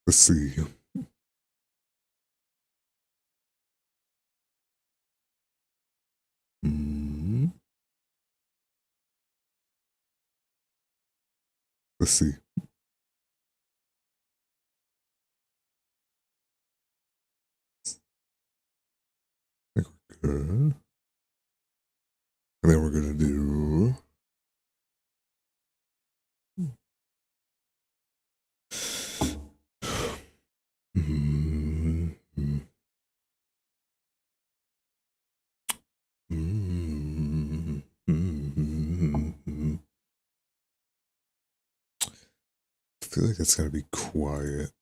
Let's see. Let's see. I think we're good. And then we're gonna do I feel like it's gonna be quiet.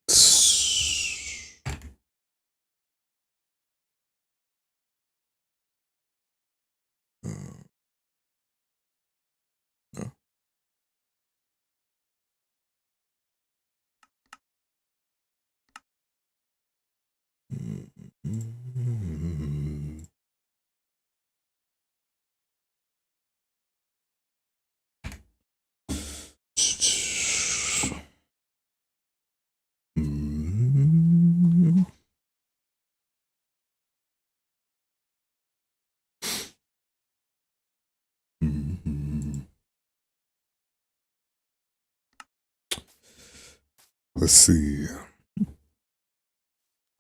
Let's see.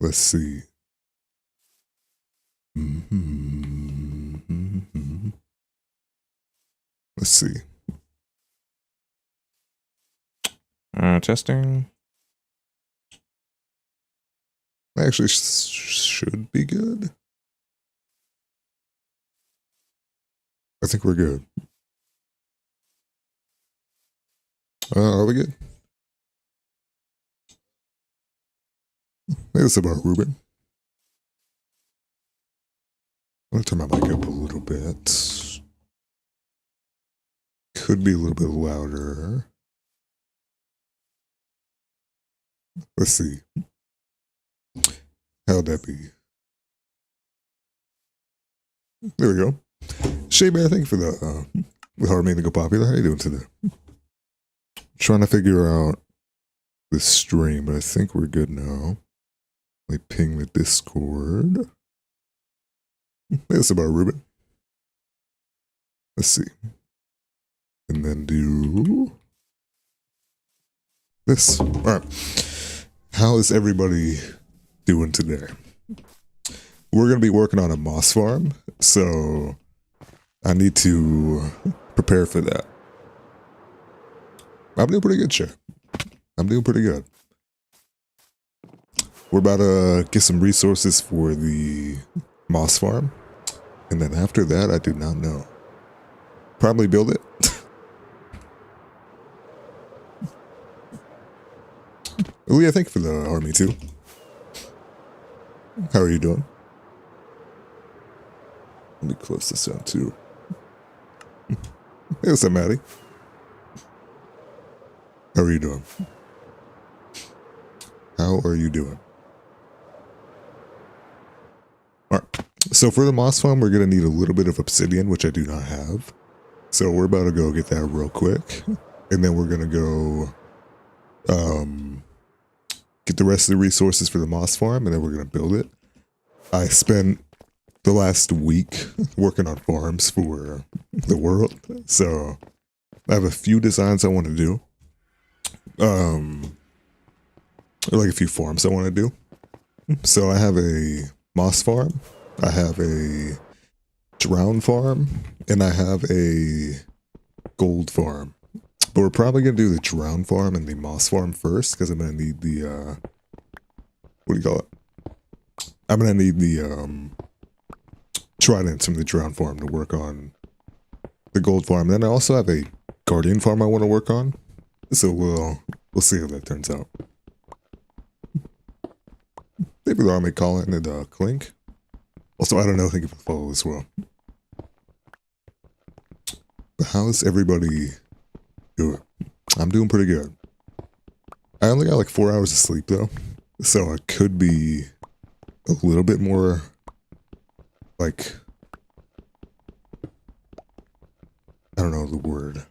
Let's see. Let's see. Testing. Actually, should be good. I think we're good. Are we good? It's about Ruben. I'm gonna turn my mic up a little bit. Could be a little bit louder. Let's see. How'd that be? There we go. Shay Bear, thank you for the hard made to go popular. How you doing today? Trying to figure out the stream, but I think we're good now. Let me ping the Discord. It's about Ruben. Let's see. And then do this. All right. How is everybody doing today? We're going to be working on a moss farm, so I need to prepare for that. I'm doing pretty good, Shay. I'm doing pretty good. We're about to get some resources for the moss farm, and then after that, I do not know. Probably build it. Leah, thank you for the army too. How are you doing? Let me close this out too. Hey, what's up, Maddie? How are you doing? How are you doing? Alright, so for the moss farm, we're going to need a little bit of obsidian, which I do not have. So we're about to go get that real quick. And then we're going to go get the rest of the resources for the moss farm, and then we're going to build it. I spent the last week working on farms for the world, so I have a few designs I want to do. Like a few farms I want to do. So I have a moss farm, I have a drown farm, and I have a gold farm. But we're probably going to do the drown farm and the moss farm first, because I'm going to need the, what do you call it? I'm going to need the, tridents from the drown farm to work on the gold farm. And then I also have a guardian farm I want to work on. So we'll see how that turns out. Maybe the army calling it Clink. Also, I don't know, thank you for the follow as well. But how's everybody doing? I'm doing pretty good. I only got like 4 hours of sleep though, so I could be a little bit more like I don't know the word.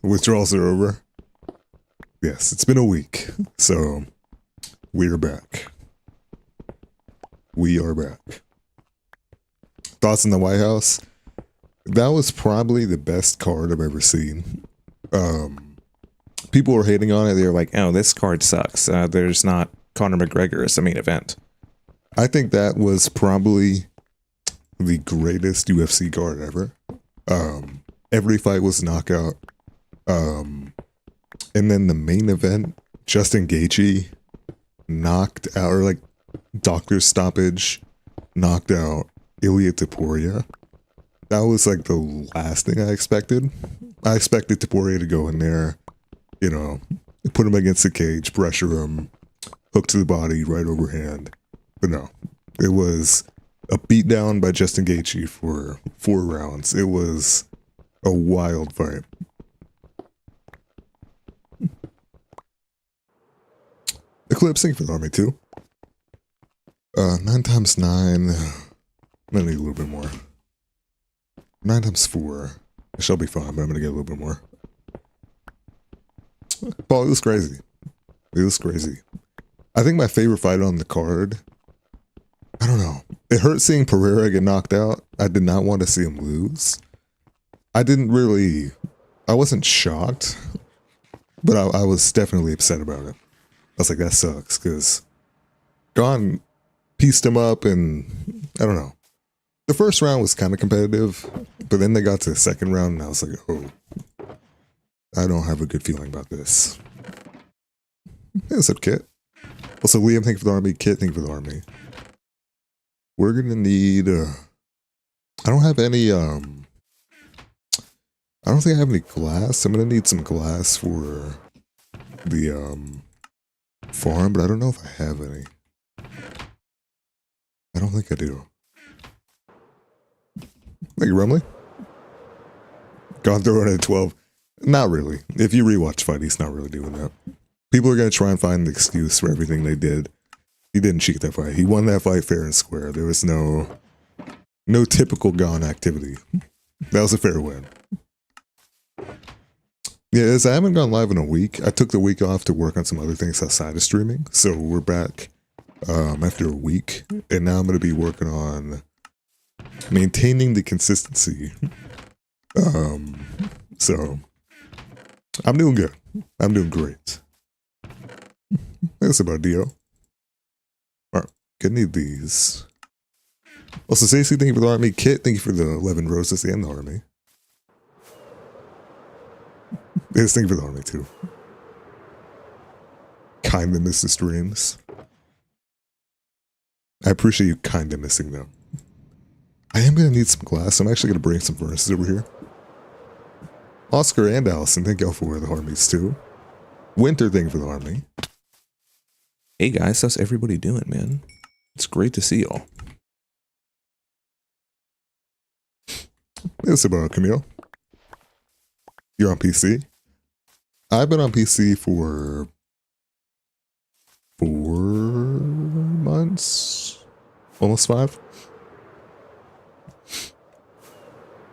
Withdrawals are over. Yes, it's been a week, so we're back. We are back. Thoughts on the White House? That was probably the best card I've ever seen. People were hating on it. They were like, oh, this card sucks. There's not Conor McGregor as the main event. I think that was probably the greatest UFC card ever. Every fight was knockout. And then the main event, Justin Gaethje knocked out, or like doctor stoppage, knocked out Ilya Topuria. That was like the last thing I expected. I expected Topuria to go in there, you know, put him against the cage, pressure him, hook to the body, right overhand. But no, it was a beatdown by Justin Gaethje for 4 rounds. It was a wild fight. Eclipse, thank you for the army too. 9 times 9. I'm gonna need a little bit more. 9 times 4. I shall be fine, but I'm gonna get a little bit more. Paul, it was crazy. It was crazy. I think my favorite fight on the card, I don't know. It hurt seeing Pereira get knocked out. I did not want to see him lose. I wasn't shocked, but I was definitely upset about it. I was like, that sucks, because Gon pieced him up, and I don't know. The first round was kind of competitive, but then they got to the second round, and I was like, oh, I don't have a good feeling about this. Hey, what's up, Kit? Also, Liam, thank you for the army. Kit, thank you for the army. We're gonna need, I don't have any, I don't think I have any glass. I'm gonna need some glass for the, farm, but I don't know if I have any. I don't think I do. Thank you, Rumley. Gone through it at 12. Not really. If you rewatch fight, he's not really doing that. People are going to try and find the excuse for everything they did. He didn't cheat that fight. He won that fight fair and square. There was no typical Gon activity. That was a fair win. Yeah, as I haven't gone live in a week, I took the week off to work on some other things outside of streaming. So we're back after a week, and now I'm going to be working on maintaining the consistency. So I'm doing good. I'm doing great. That's about Dio. All right, gonna need these. Also, Stacey, thank you for the army. Kit, thank you for the 11 roses and the army. Yes, thank you for the army too. Kinda miss the streams. I appreciate you kinda missing them. I am gonna need some glass. I'm actually gonna bring some furnaces over here. Oscar and Allison, thank y'all for the armies too. Winter, thank you for the army. Hey guys, how's everybody doing, man? It's great to see y'all. It's about Camille. You're on PC? I've been on PC for 4 months, almost 5.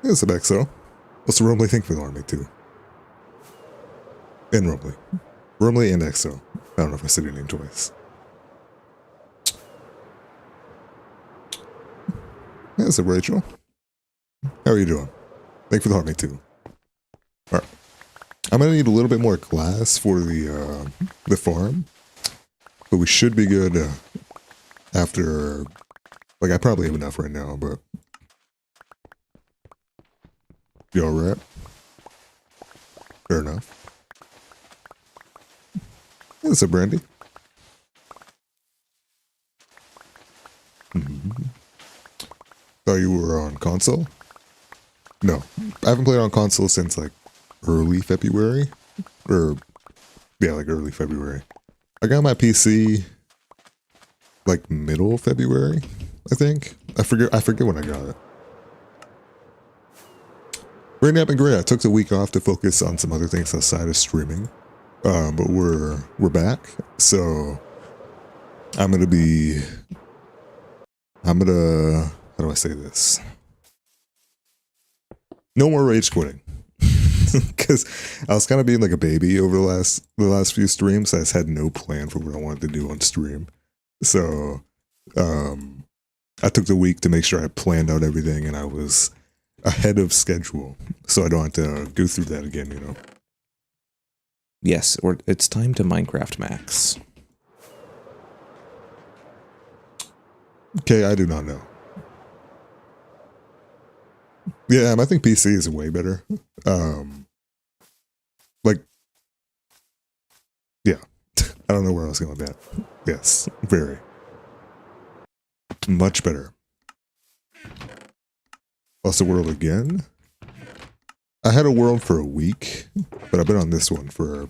It's a XO. What's the Rumley think for the army too? And Rumley. Rumley and XO. I don't know if I said your name twice. That's a Rachel. How are you doing? Thank you for the army too. All right. I'm gonna need a little bit more glass for the farm, but we should be good after. Like I probably have enough right now, but you all right? Fair enough. What's up, Brandy? Thought you were on console? No, I haven't played on console since like early February, or yeah, like early February. I got my PC like middle February, I think. I forget when I got it. Right now, I've been great. I took the week off to focus on some other things outside of streaming, but we're back. So I'm gonna how do I say this? No more rage quitting. Because I was kind of being like a baby over the last few streams. I just had no plan for what I wanted to do on stream. So I took the week to make sure I planned out everything and I was ahead of schedule. So I don't have to go through that again, you know. Yes, or it's time to Minecraft Max. Okay, I do not know. Yeah, I think PC is way better. Like, yeah, I don't know where I was going with that. Yes, very. Much better. Lost the world again? I had a world for a week, but I've been on this one for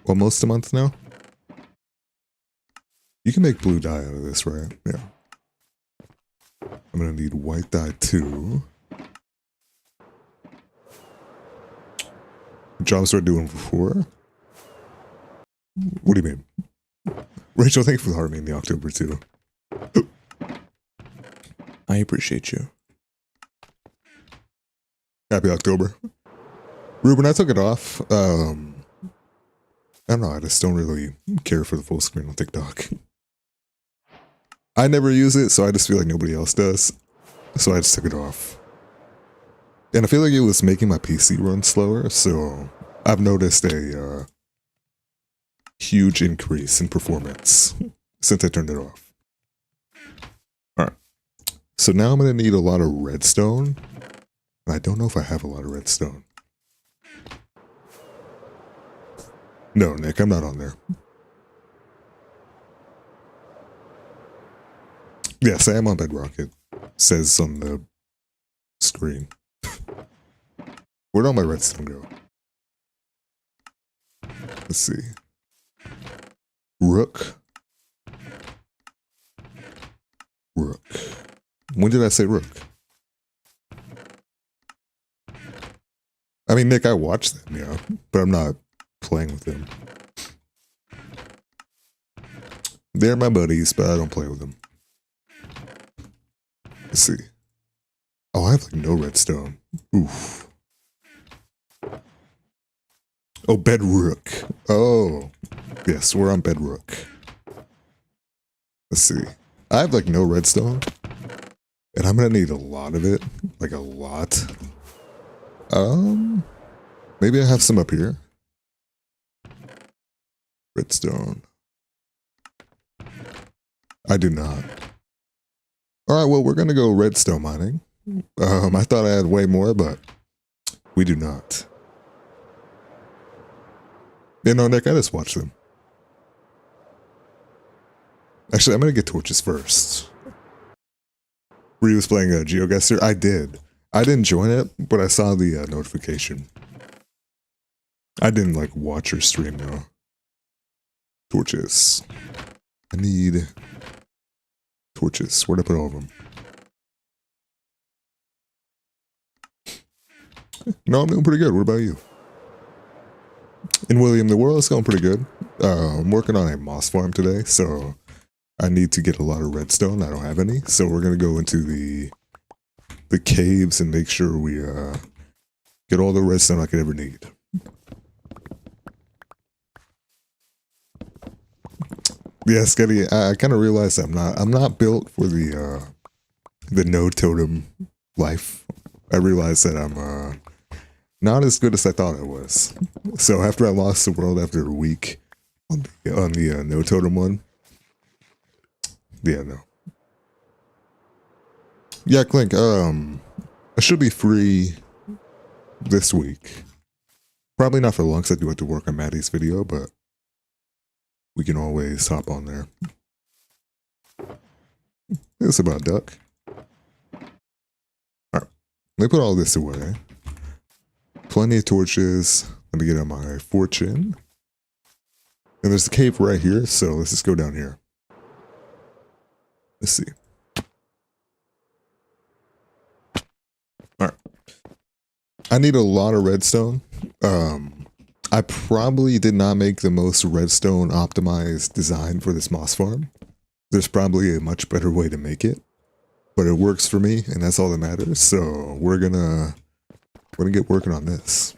almost a month now. You can make blue dye out of this, right? Yeah. I'm gonna need white dye too. Jobs we're doing before. What do you mean? Rachel, thank you for the heart me in the October too. I appreciate you. Happy October. Ruben, I took it off. I don't know, I just don't really care for the full screen on TikTok. I never use it, so I just feel like nobody else does. So I just took it off. And I feel like it was making my PC run slower, so I've noticed a huge increase in performance since I turned it off. Alright. So now I'm going to need a lot of redstone. I don't know if I have a lot of redstone. No, Nick, I'm not on there. Yes, I am on Bedrock. It says on the screen. Where'd all my redstone go? Let's see. Rook. Rook. When did I say rook? I mean, Nick, I watch them, yeah, but I'm not playing with them. They're my buddies, but I don't play with them. Let's see. Oh, I have like no redstone. Oof. Oh, Bedrock. Oh, yes, we're on Bedrock. Let's see. I have like no redstone, and I'm gonna need a lot of it, like a lot. Maybe I have some up here. Redstone. I do not. Alright, well, we're gonna go redstone mining. I thought I had way more, but we do not. You know, Nick, I just watch them. Actually, I'm gonna get torches first. Were you playing a GeoGuessr? I did. I didn't join it, but I saw the notification. I didn't like watch or stream though. Torches. I need torches. Where'd I put all of them? No, I'm doing pretty good. What about you? And William, the world is going pretty good. I'm working on a moss farm today, so I need to get a lot of redstone. I don't have any, so we're gonna go into the caves and make sure we get all the redstone I could ever need. Yeah, Sketty, I kind of realized I'm not built for the no totem life. I realized that I'm not as good as I thought I was. So after I lost the world after a week on the no totem one, yeah, no. Yeah, Clink, I should be free this week. Probably not for long, because I do have to work on Maddie's video, but we can always hop on there. It's about duck. Alright, let me put all this away. Plenty of torches. Let me get on my fortune. And there's the cave right here, so let's just go down here. Let's see. Alright. I need a lot of redstone. I probably did not make the most redstone optimized design for this moss farm. There's probably a much better way to make it, but it works for me, and that's all that matters. So we're gonna We're gonna get working on this.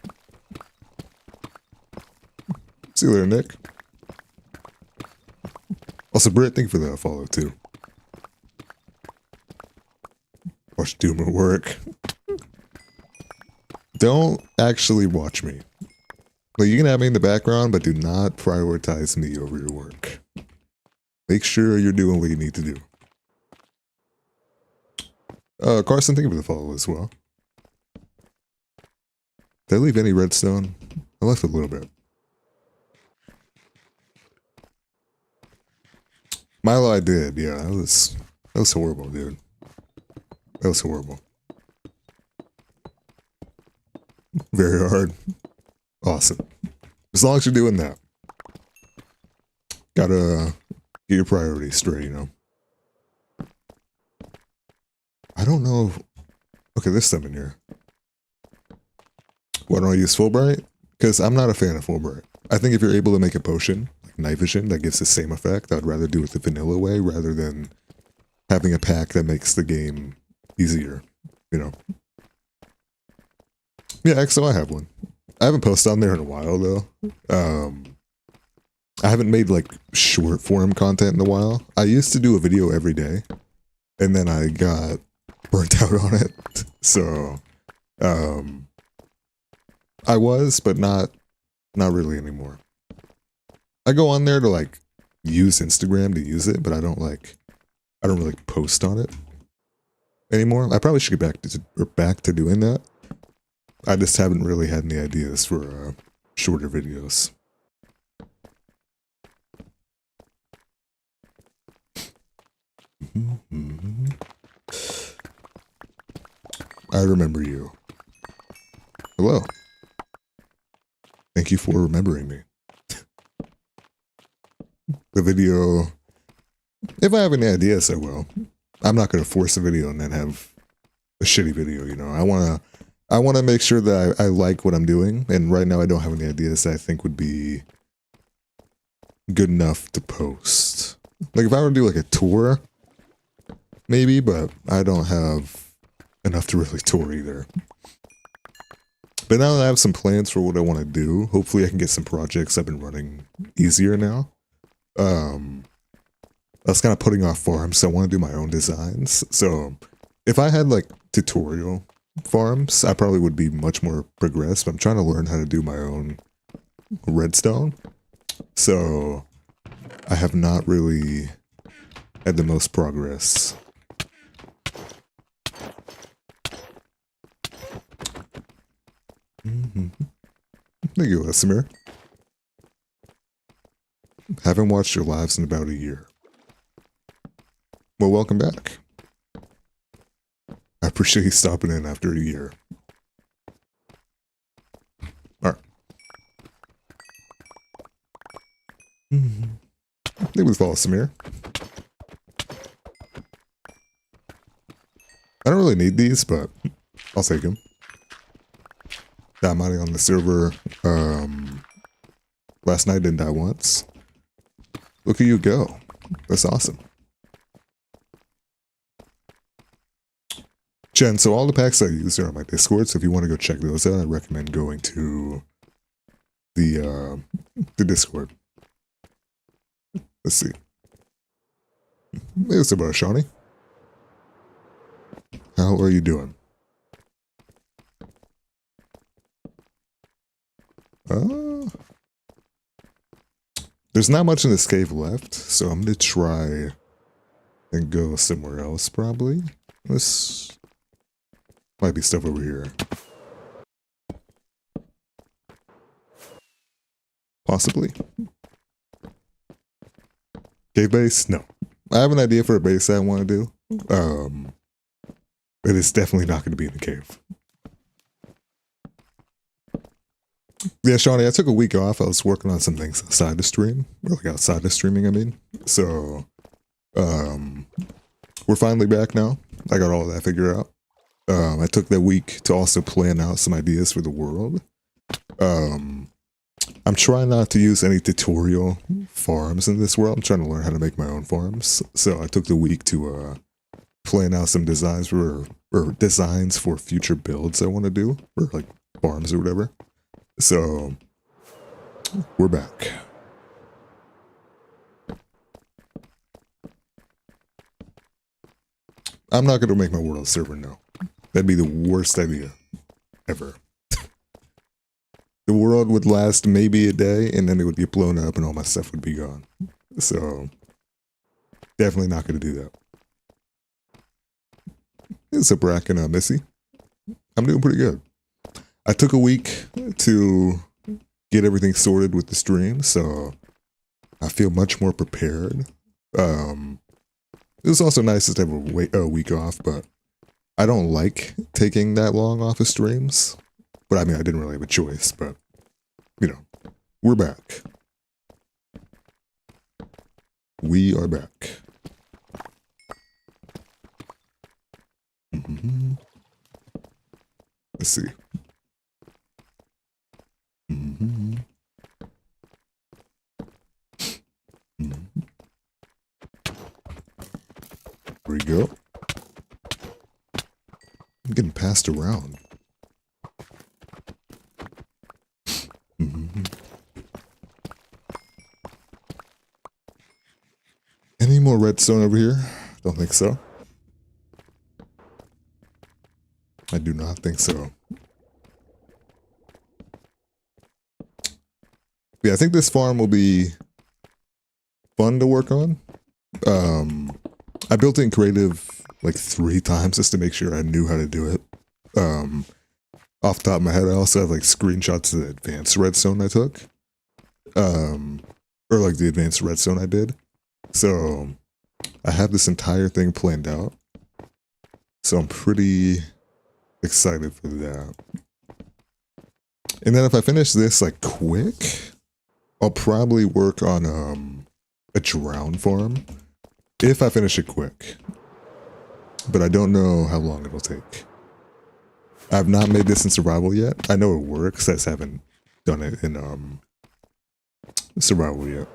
See you later, Nick. Also, Britt, thank you for the follow too. Watch Doomer work. Don't actually watch me. Like, you can have me in the background, but do not prioritize me over your work. Make sure you're doing what you need to do. Carson, thank you for the follow as well. Did I leave any redstone? I left a little bit. Milo, I did. Yeah, that was horrible, dude. That was horrible. Very hard. Awesome. As long as you're doing that. Gotta get your priorities straight, you know. I don't know if... Okay, there's some in here. Why don't I use Fulbright? Because I'm not a fan of Fulbright. I think if you're able to make a potion, like night vision, that gives the same effect, I'd rather do it the vanilla way rather than having a pack that makes the game easier, you know. Yeah, XO, I have one. I haven't posted on there in a while, though. I haven't made, like, short form content in a while. I used to do a video every day, and then I got burnt out on it. So, I was, but not really anymore. I go on there to, like, use Instagram to use it, but I don't really post on it anymore. I probably should get back to doing that. I just haven't really had any ideas for shorter videos. I remember you. Hello. Thank you for remembering me. The video, if I have any ideas, I will. I'm not going to force a video and then have a shitty video, you know. I want to make sure that I like what I'm doing, and right now I don't have any ideas that I think would be good enough to post. Like, if I were to do, like, a tour, maybe, but I don't have enough to really tour either. But now that I have some plans for what I want to do, hopefully I can get some projects up and running easier now. I was kind of putting off farms, so I want to do my own designs. So, if I had, like, tutorial farms, I probably would be much more progressed, but I'm trying to learn how to do my own redstone. So, I have not really had the most progress. Thank you, Lesimir. Haven't watched your lives in about a year. Well, welcome back. I appreciate you stopping in after a year. Alright. I think we follow Samir. I don't really need these, but I'll take them. Died mighty on the server last night, didn't die once. Look at you go. That's awesome. Jen, so all the packs I use are on my Discord, so if you want to go check those out, I recommend going to the Discord. Let's see. Hey, what's up, Shawnee? How are you doing? There's not much in this cave left, so I'm gonna try and go somewhere else, probably. This might be stuff over here. Possibly. Cave base? No. I have an idea for a base I want to do. But it's definitely not going to be in the cave. Yeah, Shawnee, I took a week off. I was working on some things outside the stream. Or like outside the streaming, I mean. So, we're finally back now. I got all of that figured out. I took that week to also plan out some ideas for the world. I'm trying not to use any tutorial farms in this world. I'm trying to learn how to make my own farms. So I took the week to plan out some designs for future builds I want to do, or like farms or whatever. So we're back. I'm not going to make my world server now. That'd be the worst idea ever. The world would last maybe a day, and then it would get blown up and all my stuff would be gone. So definitely not going to do that. It's a Brack and Missy. I'm doing pretty good. I took a week to get everything sorted with the stream, so I feel much more prepared. It was also nice to have a week off, but I don't like taking that long off of streams. But I mean, I didn't really have a choice, but, you know, we're back. We are back. Mm-hmm. Let's see. Mm-hmm. Mm-hmm. There we go. I'm getting passed around. Mm-hmm. Any more redstone over here? Don't think so. I do not think so. Yeah, I think this farm will be fun to work on. I built it in creative like 3 times just to make sure I knew how to do it. Off the top of my head, I also have like screenshots of the advanced redstone I took. Or like the advanced redstone I did. So I have this entire thing planned out. So I'm pretty excited for that. And then if I finish this like quick, I'll probably work on a drown farm. If I finish it quick. But I don't know how long it'll take. I've not made this in survival yet. I know it works, I just haven't done it in survival yet.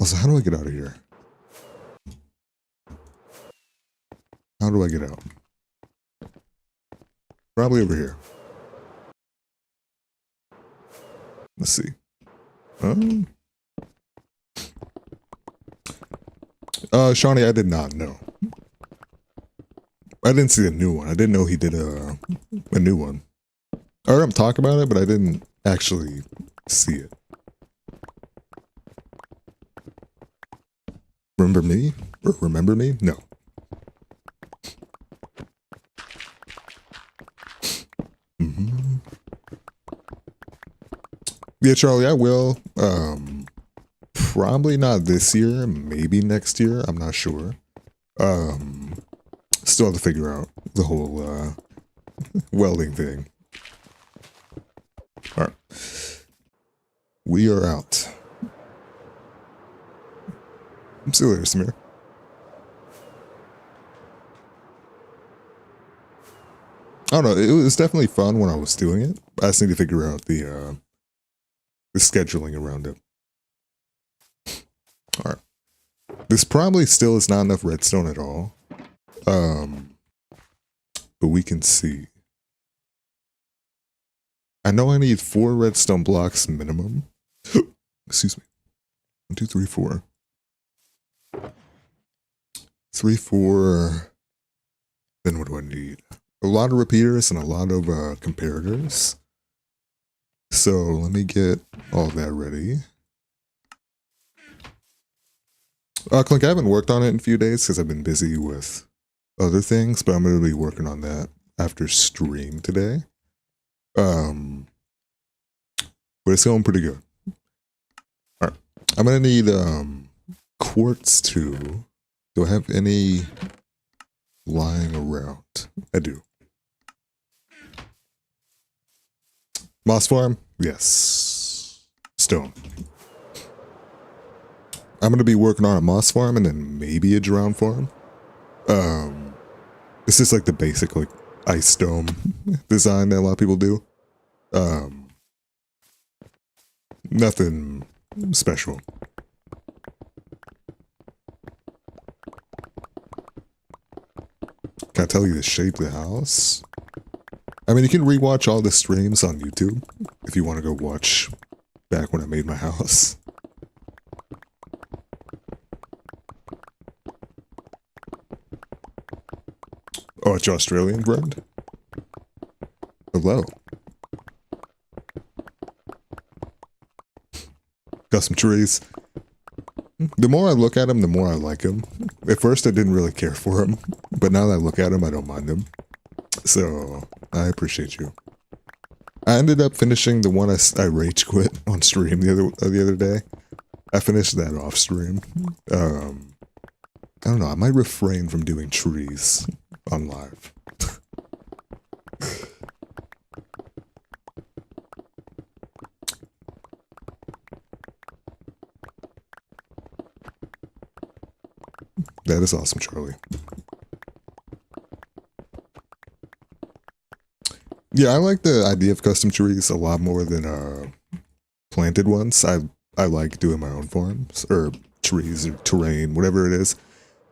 Also, how do I get out of here? How do I get out? Probably over here. Let's see. Shawnee, I did not know. I didn't see a new one. I didn't know he did a new one. I heard him talk about it, but I didn't actually see it. Remember me? Or remember me? No. Mm-hmm. Yeah, Charlie, I will. Probably not this year. Maybe next year. I'm not sure. Still have to figure out the whole welding thing. Alright. We are out. See you later, Samir. I don't know. It was definitely fun when I was doing it. I just need to figure out the scheduling around it. Alright. This probably still is not enough redstone at all. But we can see. I know I need 4 redstone blocks minimum. Excuse me. 1, 2, 3, 4. 3, 4. Then what do I need? A lot of repeaters and a lot of comparators. So let me get all that ready. Clink, I haven't worked on it in a few days because I've been busy with other things, but I'm going to be working on that after stream today. But it's going pretty good. Alright. I'm going to need quartz too. Do I have any lying around? I do. Moss farm? Yes. Stone. I'm going to be working on a moss farm and then maybe a drown farm. This is like the basic like ice dome design that a lot of people do. Nothing special. Can I tell you the shape of the house? I mean, you can rewatch all the streams on YouTube if you want to go watch back when I made my house. Oh, it's your Australian friend? Hello. Custom trees. The more I look at them, the more I like them. At first, I didn't really care for them, but now that I look at them, I don't mind them. So, I appreciate you. I ended up finishing the one I rage quit on stream the other day. I finished that off stream. I don't know, I might refrain from doing trees on live. That is awesome, Charlie. Yeah, I like the idea of custom trees a lot more than planted ones. I like doing my own farms, or trees, or terrain, whatever it is.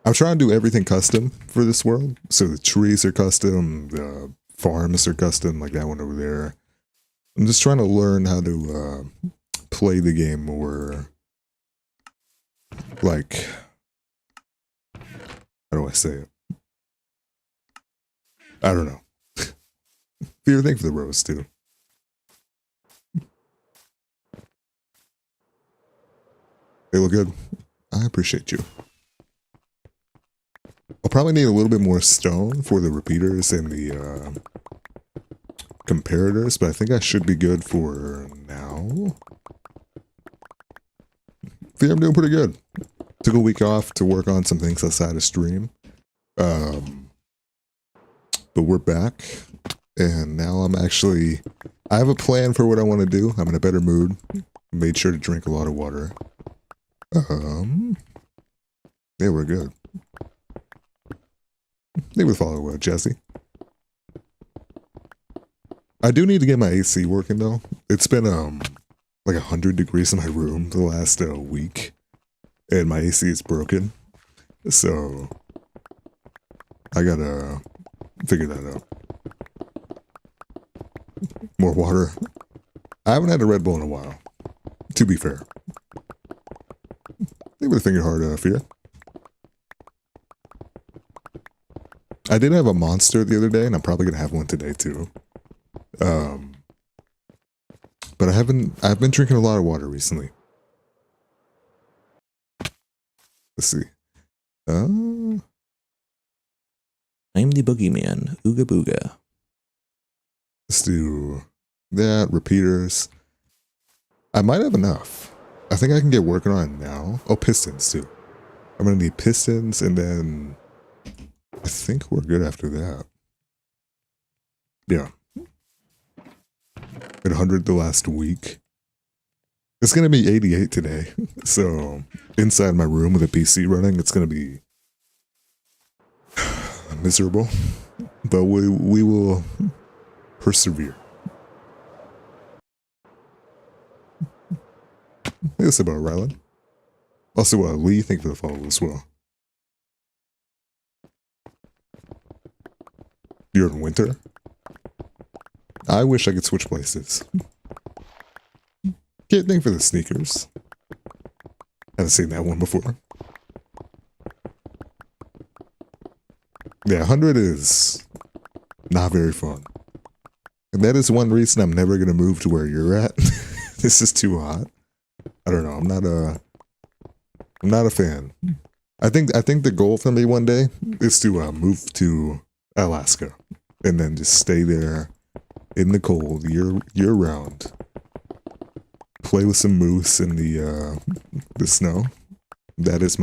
I'm trying to do everything custom for this world. So the trees are custom, the farms are custom, like that one over there. I'm just trying to learn how to play the game more, like, how do I say it? I don't know. Fear, thank you for the rose, too. They look good. I appreciate you. I'll probably need a little bit more stone for the repeaters and the comparators, but I think I should be good for now. Fear, I'm doing pretty good. Took a week off to work on some things outside of stream. But we're back. And now I have a plan for what I want to do. I'm in a better mood. Made sure to drink a lot of water. Yeah, we're good. They would follow Jesse. I do need to get my AC working though. It's been like 100 degrees in my room the last week, and my AC is broken. So I gotta figure that out. More water. I haven't had a Red Bull in a while, to be fair. They would have fingered hard, Fear. I did have a monster the other day, and I'm probably gonna have one today too. But I've been drinking a lot of water recently. Let's see. I'm the boogeyman. Ooga booga. Let's do that. Repeaters. I might have enough. I think I can get working on it now. Oh, pistons too. I'm gonna need pistons, and then I think we're good after that. Yeah. At 100 the last week. It's gonna be 88 today. So inside my room with a PC running, it's gonna be miserable. But we will persevere. That's about Rylan. Also, Lee, thank you for the follow as well. You're in winter? I wish I could switch places. Kid, thank you for the sneakers. Haven't seen that one before. Yeah, 100 is not very fun. And that is one reason I'm never going to move to where you're at. This is too hot. I don't know. I'm not a fan. I think the goal for me one day is to move to Alaska and then just stay there in the cold year round. Play with some moose in the snow. That is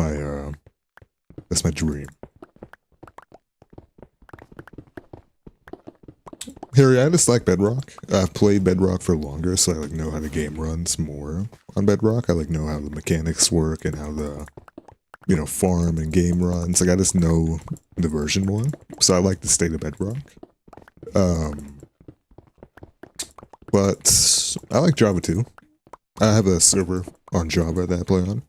that's my dream. Harry, I just like Bedrock. I've played Bedrock for longer, so I like know how the game runs more on Bedrock. I like know how the mechanics work and how the farm and game runs. Like I just know the version more. So I like the state of Bedrock. But I like Java too. I have a server on Java that I play on.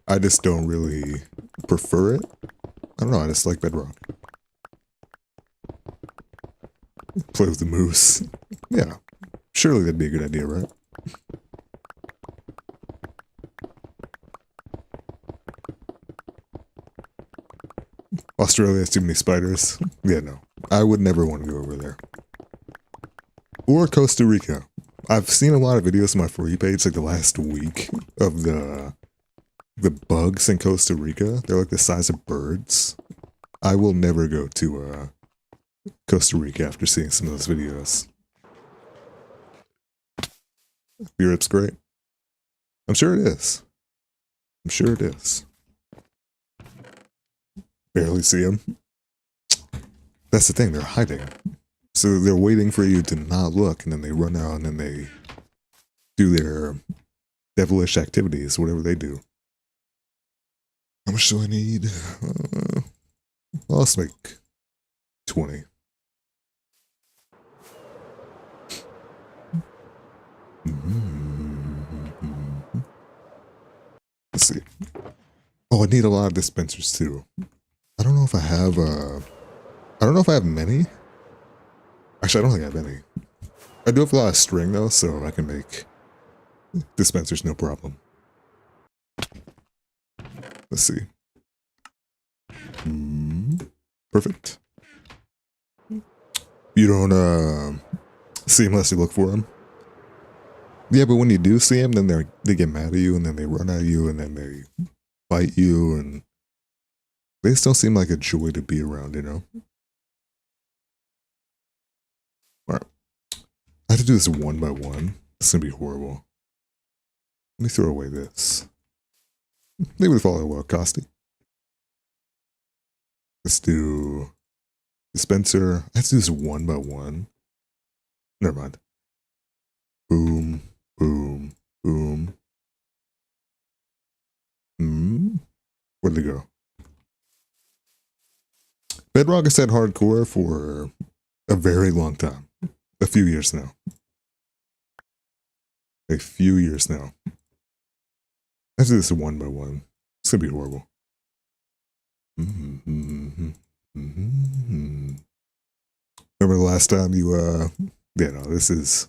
I just don't really prefer it. I don't know, I just like Bedrock. Play with the moose. Yeah. Surely that'd be a good idea, right? Australia has too many spiders. Yeah, no. I would never want to go over there. Or Costa Rica. I've seen a lot of videos on my For You page like the last week of the bugs in Costa Rica. They're like the size of birds. I will never go to Costa Rica after seeing some of those videos. Europe's great. I'm sure it is. I'm sure it is. Barely see them. That's the thing, they're hiding. So they're waiting for you to not look, and then they run out and then they do their devilish activities, whatever they do. How much do I need? Well, let's make 20. Let's see. Oh, I need a lot of dispensers too. I don't know if I have I don't know if I have many. Actually, I don't think I have any. I do have a lot of string though, so I can make dispensers no problem. Let's see. Perfect. You don't see them unless you look for them. Yeah, but when you do see them, then they get mad at you, and then they run at you, and then they bite you, and they just don't seem like a joy to be around, you know? Alright. I have to do this one by one. It's gonna be horrible. Let me throw away this. Maybe with all well, Costi. Let's do dispenser. I have to do this one by one. Never mind. Boom, boom, boom. Where'd they go? Bedrock has had hardcore for a very long time. A few years now. A few years now. I have to do this one by one. It's gonna be horrible. Remember the last time you, yeah, no, this is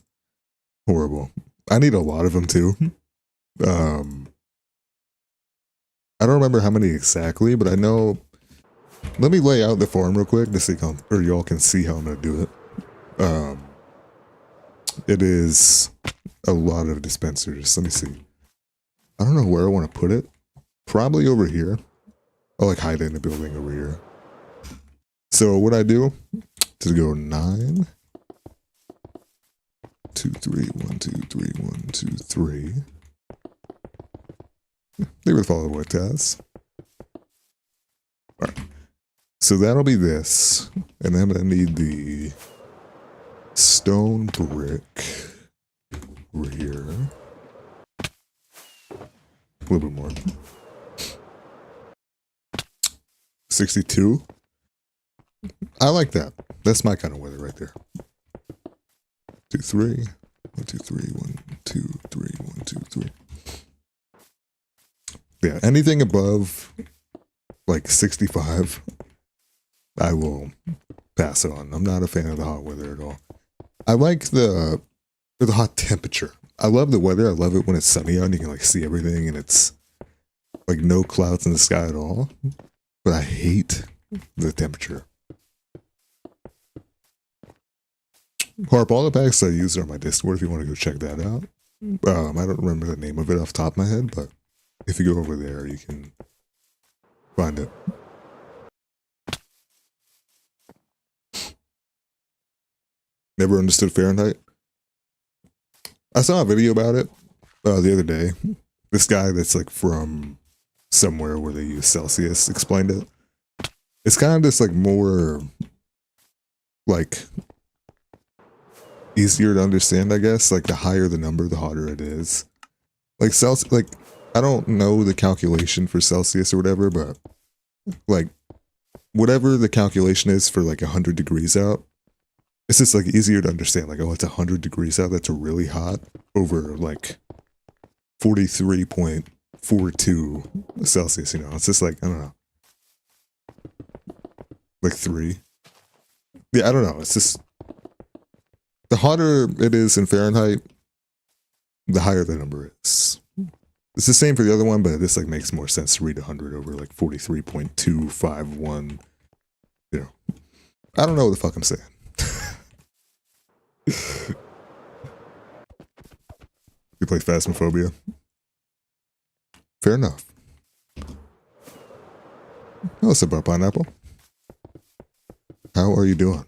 horrible. I need a lot of them too. I don't remember how many exactly, but I know. Let me lay out the farm real quick to see how, or y'all can see how I'm gonna do it. It is a lot of dispensers. Let me see. I don't know where I want to put it. Probably over here. I'll like hide it in the building over here. So what I do is go 9, 2, 3, 1, 2, 3, 1, 2, 3. They would follow what it does. Alright. So that'll be this. And then I'm gonna need the stone brick over here. A little bit more. 62. I like that. That's my kind of weather right there. 2, 3. 1, 2, 3. 1, 2, 3. 1, 2, 3. Yeah, anything above like 65, I will pass it on. I'm not a fan of the hot weather at all. I like the hot temperature. I love the weather. I love it when it's sunny out and you can like see everything and it's like no clouds in the sky at all. But I hate the temperature. Harp, all the packs I use are on my Discord if you want to go check that out. I don't remember the name of it off the top of my head, but if you go over there, you can find it. Never understood Fahrenheit. I saw a video about it the other day. This guy that's like from somewhere where they use Celsius explained it. It's kind of just like more like easier to understand, I guess. Like the higher the number, the hotter it is. Like Celsius, like I don't know the calculation for Celsius or whatever, but like whatever the calculation is for like 100 degrees out, it's just like easier to understand. Like, oh, it's 100 degrees out. That's really hot over like 43.42 Celsius. You know, it's just like, I don't know, like 3. Yeah, I don't know. It's just The hotter it is in Fahrenheit, the higher the number is. It's the same for the other one, but this like makes more sense to read 100 over like 43.251. You know, I don't know what the fuck I'm saying. You play Phasmophobia? Fair enough. What's up, Pineapple? How are you doing?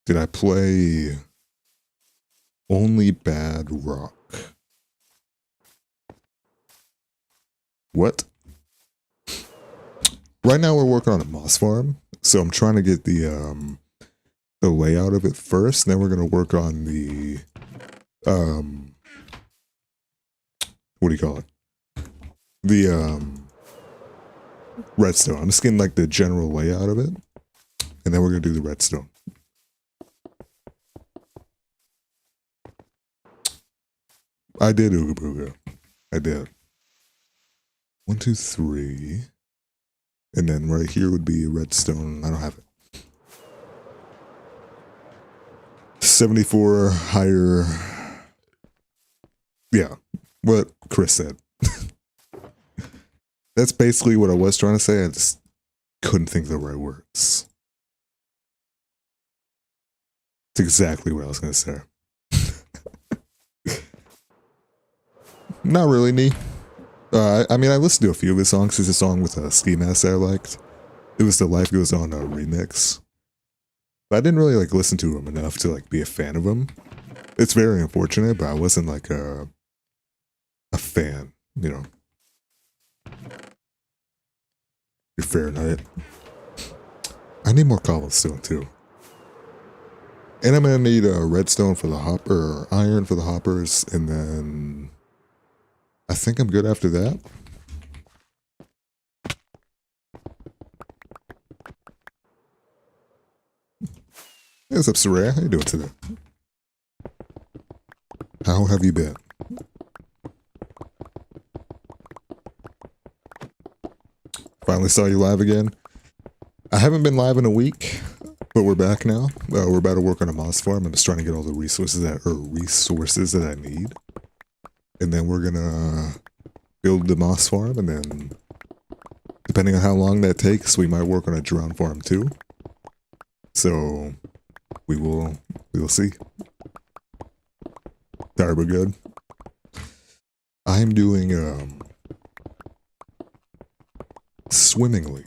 Did I play only bad rock? What? Right now we're working on a moss farm, so I'm trying to get the layout of it first, and then we're gonna work on the what do you call it? The redstone. I'm just getting like the general layout of it, and then we're gonna do the redstone. I did Ooga Booga. I did. 1, 2, 3. And then right here would be a redstone. I don't have it. 74 higher. Yeah, what Chris said. That's basically what I was trying to say. I just couldn't think of the right words. It's exactly what I was going to say. Not really, Nee. I mean, I listened to a few of his songs. There's a song with a ski mask that I liked. It was the Life Goes On remix. But I didn't really like listen to him enough to like be a fan of him. It's very unfortunate, but I wasn't like a fan, you know. You're Fahrenheit. I need more cobblestone too. And I'm gonna need a redstone for the hopper, or iron for the hoppers, and then I think I'm good after that. Hey, what's up, Soraya? How you doing today? How have you been? Finally saw you live again. I haven't been live in a week, but we're back now. We're about to work on a moss farm. I'm just trying to get all the resources that I need. And then we're gonna build the moss farm, and then depending on how long that takes, we might work on a drone farm too. So we will see. Turbo good. I'm doing swimmingly.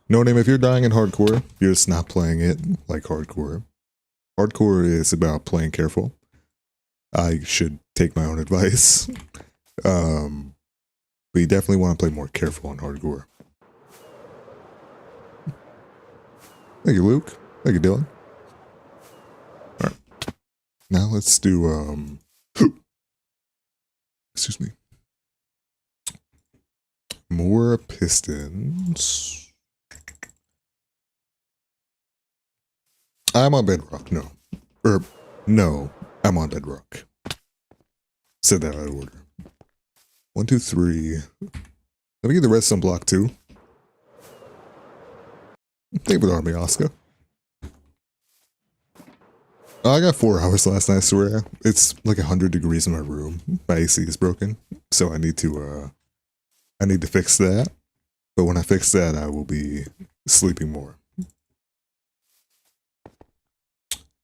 No name, if you're dying in hardcore, you're just not playing it like hardcore. Hardcore is about playing careful. I should take my own advice. But you definitely want to play more careful on hardcore. Thank you, Luke. Thank you, Dylan. Alright. Now let's do excuse me. More pistons. I'm on Bedrock, no. No, I'm on Bedrock. Said that out of order. 1, 2, 3. Let me get the redstone block too. Thank you, Army Oscar. I got 4 hours last night, Soraya. It's like 100 degrees in my room. My AC is broken, so I need to fix that. But when I fix that, I will be sleeping more.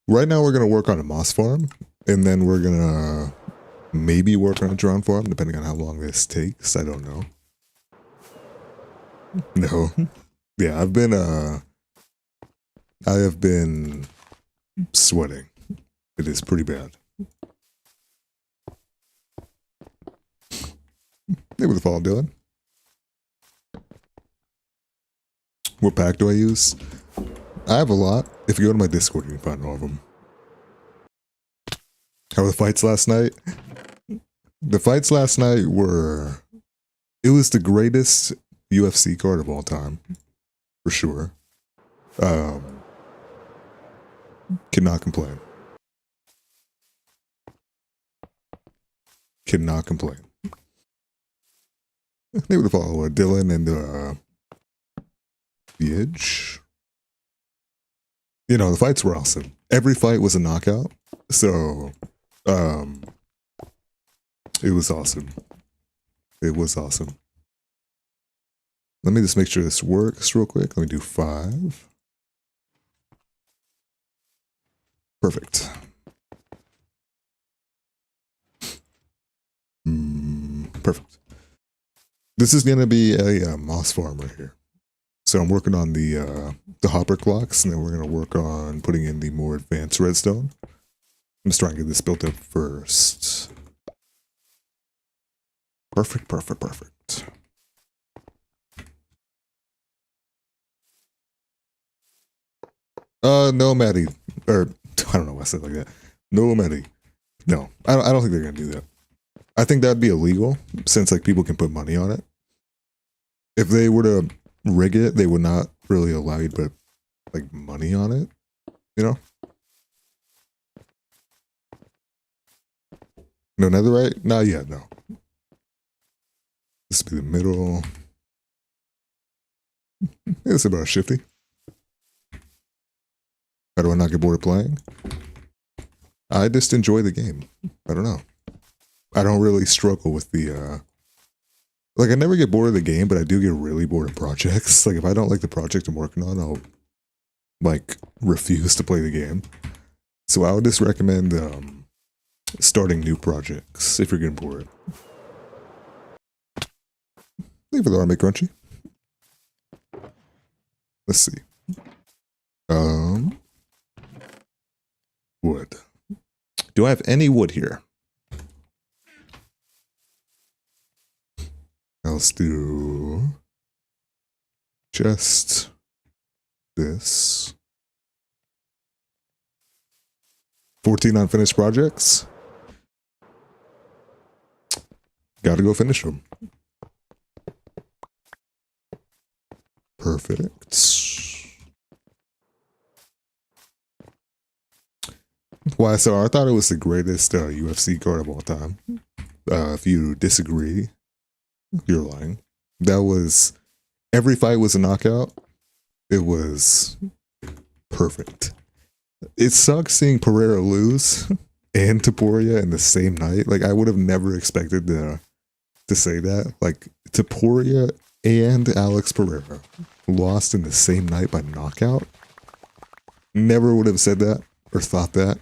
Right now, we're gonna work on a moss farm, and then we're gonna maybe work on a drone farm, depending on how long this takes. I don't know. No. Yeah, I have been sweating. It is pretty bad. Maybe the fall, Dylan. What pack do I use? I have a lot. If you go to my Discord, you can find all of them. How were the fights last night? The fights last night were... It was the greatest UFC card of all time. For sure. Cannot complain. Cannot complain. They would follow Dylan and the Edge. You know, the fights were awesome. Every fight was a knockout. So, it was awesome. It was awesome. Let me just make sure this works real quick. Let me do 5. Perfect. Perfect. This is going to be a moss farm right here. So I'm working on the hopper clocks, and then we're going to work on putting in the more advanced redstone. I'm just trying to get this built up first. Perfect, perfect, perfect. No, Maddie. Or, I don't know why I said it like that. No, Maddie. No, I don't think they're going to do that. I think that'd be illegal, since like people can put money on it. If they were to rig it, they would not really allow you to put like money on it, you know? No, netherite? Not yet, no. This would be the middle. It's about shifty. How do I not get bored of playing? I just enjoy the game. I don't know. I don't really struggle with the, like I never get bored of the game, but I do get really bored of projects. Like if I don't like the project I'm working on, I'll like refuse to play the game. So I would just recommend starting new projects if you're getting bored. Thank you for the army crunchy. Let's see. Wood. Do I have any wood here? Let's do just this. 14 unfinished projects. Gotta go finish them. Perfect. Why, so I thought it was the greatest UFC card of all time. If you disagree, you're lying. That was, every fight was a knockout. It was perfect. It sucks seeing Pereira lose and Taporia in the same night. Like I would have never expected to say that. Like Taporia and Alex Pereira lost in the same night by knockout. Never would have said that or thought that.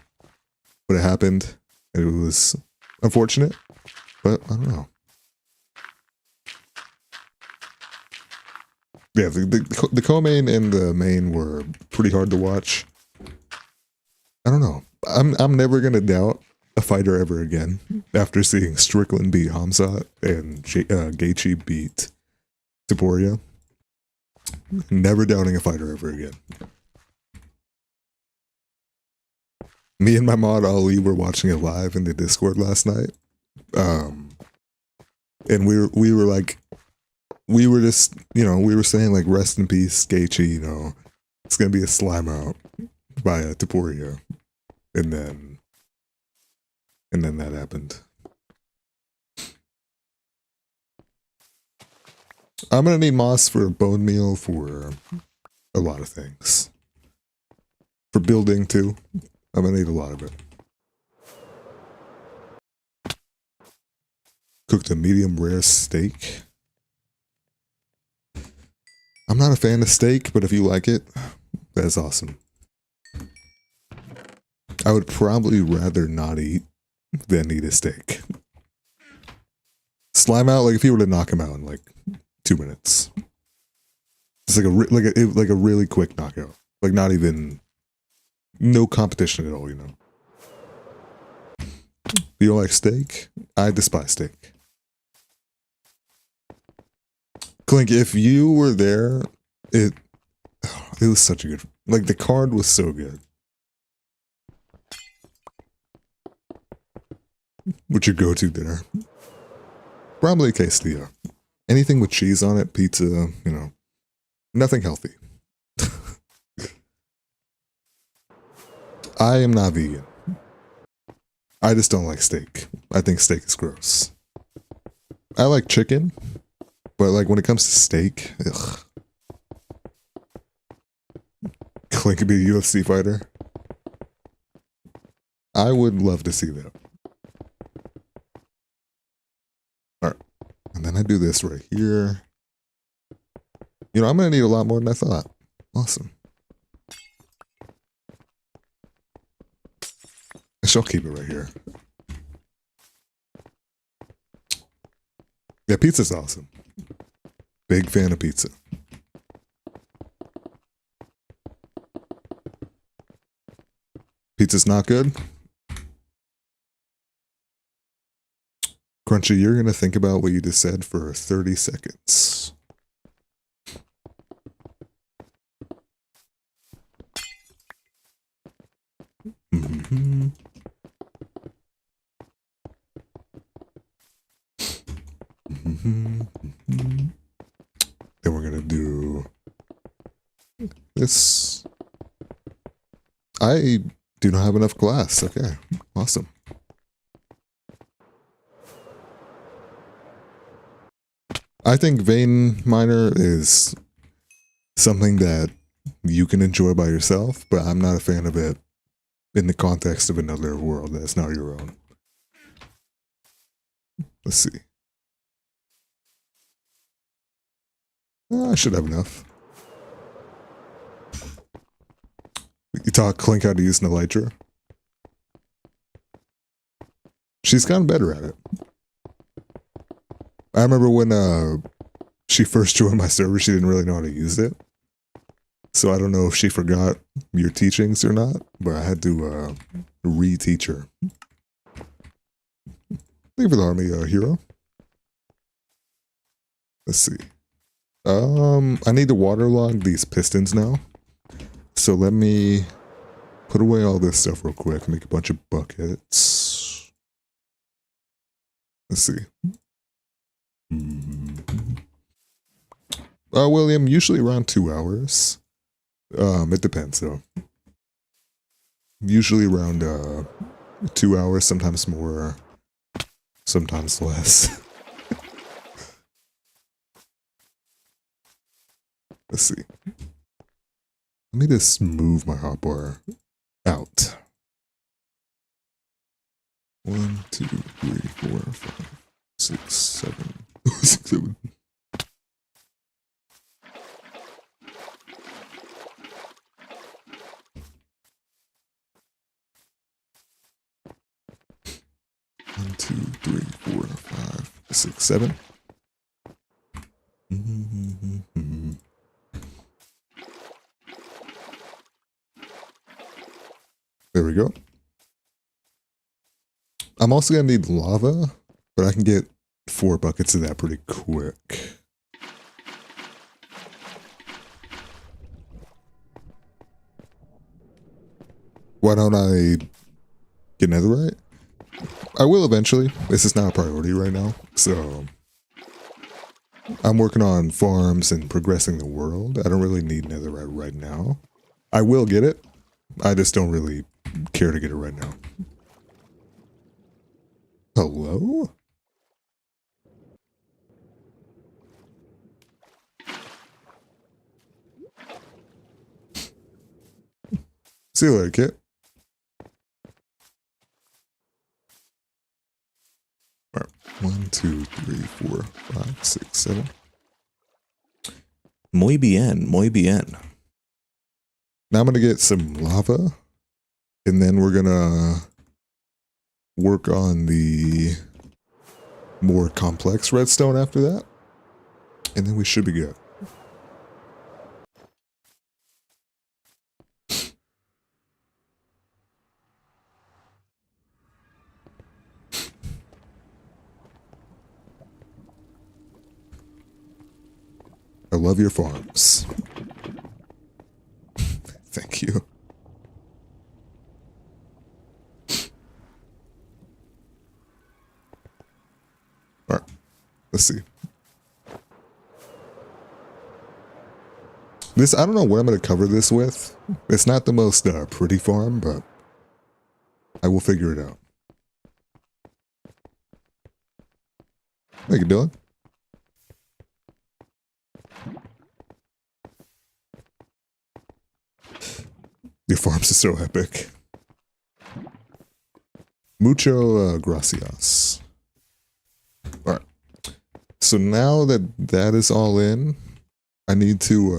But it happened. And it was unfortunate. But I don't know. Yeah, the co-main and the main were pretty hard to watch. I don't know. I'm never gonna doubt a fighter ever again after seeing Strickland beat Hamzat and Gaethje beat Taporia. Never doubting a fighter ever again. Me and my mod Ali were watching it live in the Discord last night, and we were like. We were just, you know, we were saying like, rest in peace, Gaethje, you know, it's going to be a slime out by Taporia. And then that happened. I'm going to need moss for bone meal for a lot of things. For building too. I'm going to need a lot of it. Cooked a medium rare steak. I'm not a fan of steak, but if you like it, that's awesome. I would probably rather not eat than eat a steak. Slime out, like if you were to knock him out in like 2 minutes. It's like a really quick knockout. Like not even, no competition at all, you know. You don't like steak? I despise steak. Clink, if you were there, it was such a good, like the card was so good. What's your go-to dinner? Probably a quesadilla. Anything with cheese on it, pizza, you know, nothing healthy. I am not vegan. I just don't like steak. I think steak is gross. I like chicken, but like when it comes to steak, ugh. Clint could be a UFC fighter. I would love to see that. Alright. And then I do this right here. You know, I'm going to need a lot more than I thought. Awesome. I shall keep it right here. Yeah, pizza's awesome. Big fan of pizza. Pizza's not good? Crunchy, you're going to think about what you just said for 30 seconds. Mm-hmm. Mm-hmm. Mm-hmm. Then we're going to do this. I do not have enough glass. Okay, awesome. I think vein miner is something that you can enjoy by yourself, but I'm not a fan of it in the context of another world that's not your own. Let's see. I should have enough. You taught Clink how to use an elytra. She's gotten better at it. I remember when she first joined my server, she didn't really know how to use it. So I don't know if she forgot your teachings or not, but I had to re-teach her. Thank you for the army, hero. Let's see. I need to waterlog these pistons now. So let me put away all this stuff real quick, make a bunch of buckets. Let's see. William, usually around 2 hours. It depends though. Usually around 2 hours, sometimes more, sometimes less. Let's see. Let me just move my hotbar out. 1, 2, 3, 4, 5, 6, 7, 6, 7. One, 2, 3, 4, 5, 6, 7. There we go. I'm also gonna need lava, but I can get 4 buckets of that pretty quick. Why don't I get netherite? I will eventually. This is not a priority right now, so I'm working on farms and progressing the world. I don't really need netherite right now. I will get it. I just don't really care to get it right now. Hello? See you later, kid. All right. 1, 2, 3, 4, 5, 6, 7. Muy bien, muy bien. Now I'm going to get some lava, and then we're going to work on the more complex redstone after that, and then we should be good. I love your farms. Thank you. All right, let's see. This, I don't know what I'm going to cover this with. It's not the most pretty farm, but I will figure it out. How you doing? Your farms are so epic. Mucho gracias. Alright. So now that that is all in, I need to,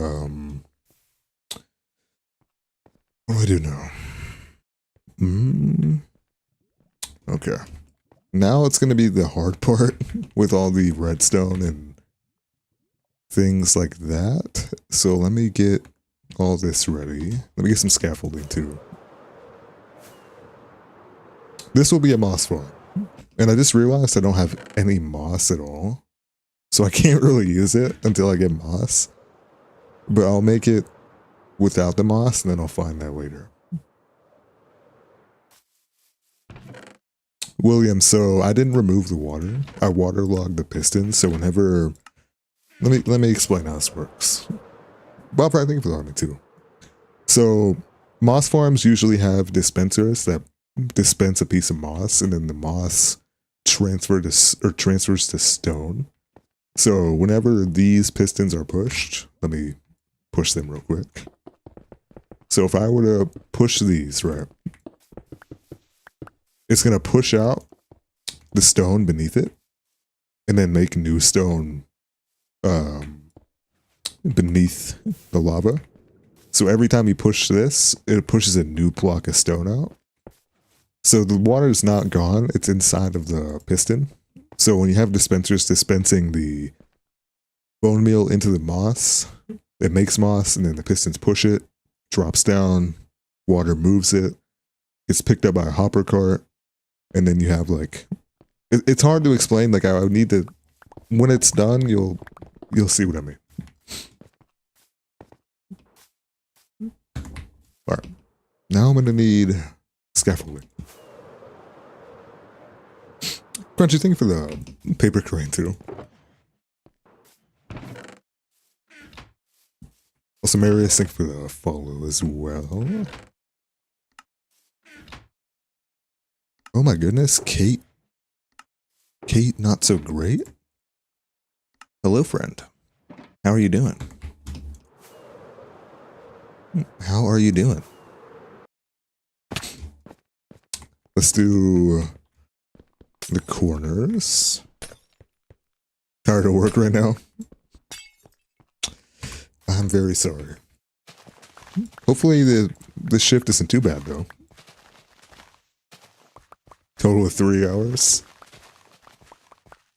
what do I do now? Okay. Now it's going to be the hard part with all the redstone and things like that. So let me get all this ready. Let me get some scaffolding too. This will be a moss farm. And I just realized I don't have any moss at all. So I can't really use it until I get moss. But I'll make it without the moss and then I'll find that later. William, so I didn't remove the water. I waterlogged the pistons, so whenever... Let me explain how this works. Bob, I think for the army too. So, moss farms usually have dispensers that dispense a piece of moss, and then the moss transfers to stone. So, whenever these pistons are pushed, let me push them real quick. So, if I were to push these, right, it's going to push out the stone beneath it and then make new stone beneath the lava. So every time you push this, it pushes a new block of stone out. So the water is not gone, it's inside of the piston. So when you have dispensers dispensing the bone meal into the moss, it makes moss, and then the pistons push it, drops down, water moves it, it's picked up by a hopper cart, and then you have like, it's hard to explain. Like I would need to, when it's done, you'll see what I mean. All right, now I'm gonna need scaffolding. Crunchy, thank you for the paper crane too. Also, Marius, thank you for the follow as well. Oh my goodness, Kate, not so great. Hello, friend. How are you doing? How are you doing? Let's do the corners. Tired of work right now? I'm very sorry. Hopefully the shift isn't too bad though. Total of 3 hours.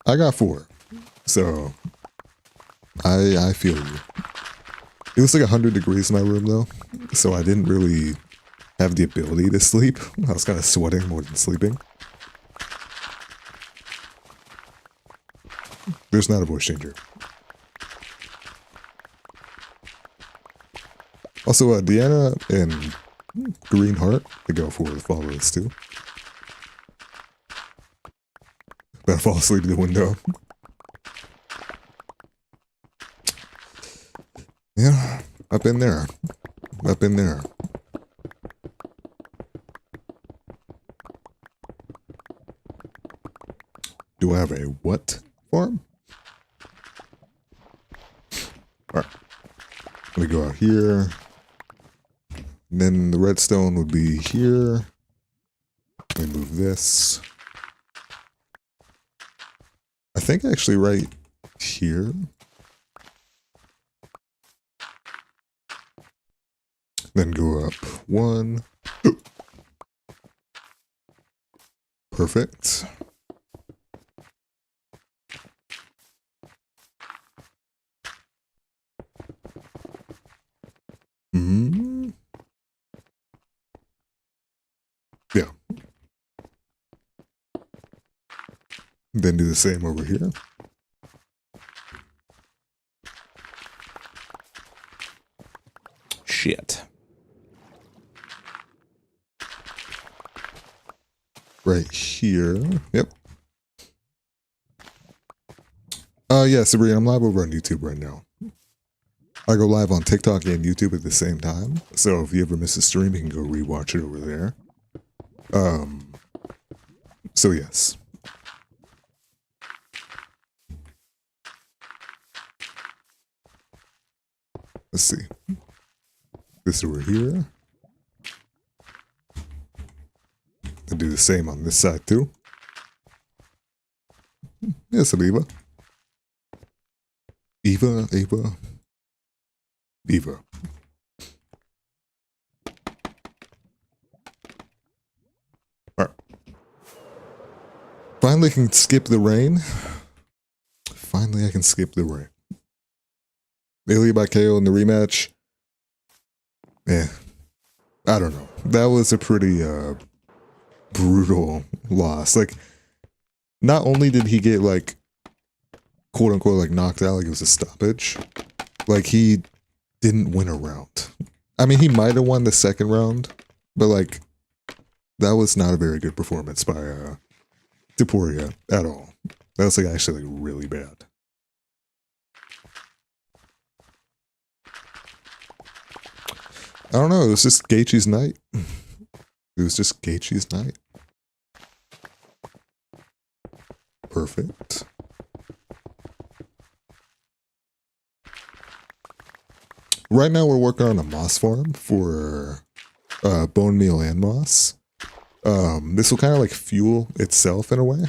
I got 4. So I feel you. It was like 100 degrees in my room though, so I didn't really have the ability to sleep. I was kind of sweating more than sleeping. There's not a voice changer. Also, Deanna and Green Heart, they go for the followers too. But I fall asleep at the window. Yeah, up in there. Up in there. Do I have a what farm? Alright. Let me go out here. And then the redstone would be here. Let me move this. I think actually right here. Then go up 1. Perfect. Yeah. Then do the same over here. Shit. Right here. Yep. Yeah, Sabrina, I'm live over on YouTube right now. I go live on TikTok and YouTube at the same time. So if you ever miss a stream, you can go rewatch it over there. So yes. Let's see. This over here. And do the same on this side too. Yes, Eva. Eva. Alright. Finally can skip the rain. Finally I can skip the rain. Ilya by KO in the rematch. Yeah. I don't know. That was a pretty brutal loss. Like, not only did he get like quote unquote like knocked out, like it was a stoppage, like he didn't win a round. I mean, he might have won the second round, but like that was not a very good performance by Taporia at all. That was like actually like really bad. I don't know, it was just Gaethje's night. It was just Gaethje's night. Perfect. Right now we're working on a moss farm for bone meal and moss. This will kind of like fuel itself in a way.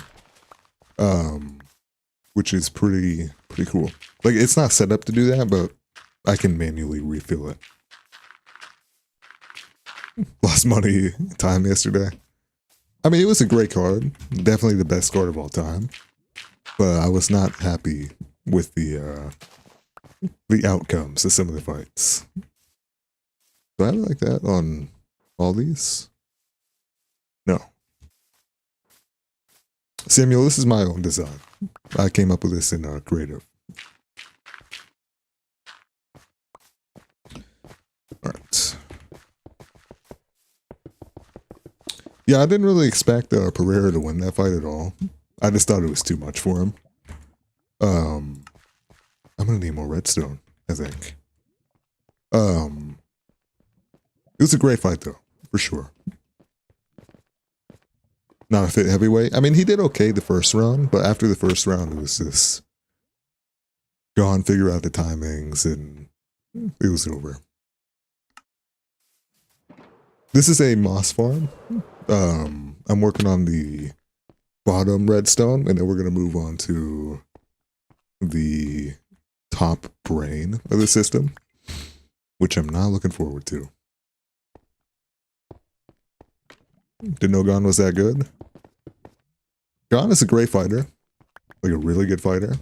Which is pretty cool. Like, it's not set up to do that, but I can manually refill it. Lost money time yesterday. I mean, it was a great card. Definitely the best card of all time. But I was not happy with the outcomes of some of the fights. Do I have it like that on all these? No. Samuel, this is my own design. I came up with this in creative. Alright. Yeah, I didn't really expect Pereira to win that fight at all. I just thought it was too much for him. I'm gonna need more redstone, I think. It was a great fight though, for sure. Not a fit heavyweight. I mean, he did okay the first round, but after the first round, it was just go on, figure out the timings, and it was over. This is a moss farm. I'm working on the bottom redstone, and then we're gonna move on to the top brain of the system, which I'm not looking forward to. Didn't know Gon was that good. Gon is a great fighter, like a really good fighter.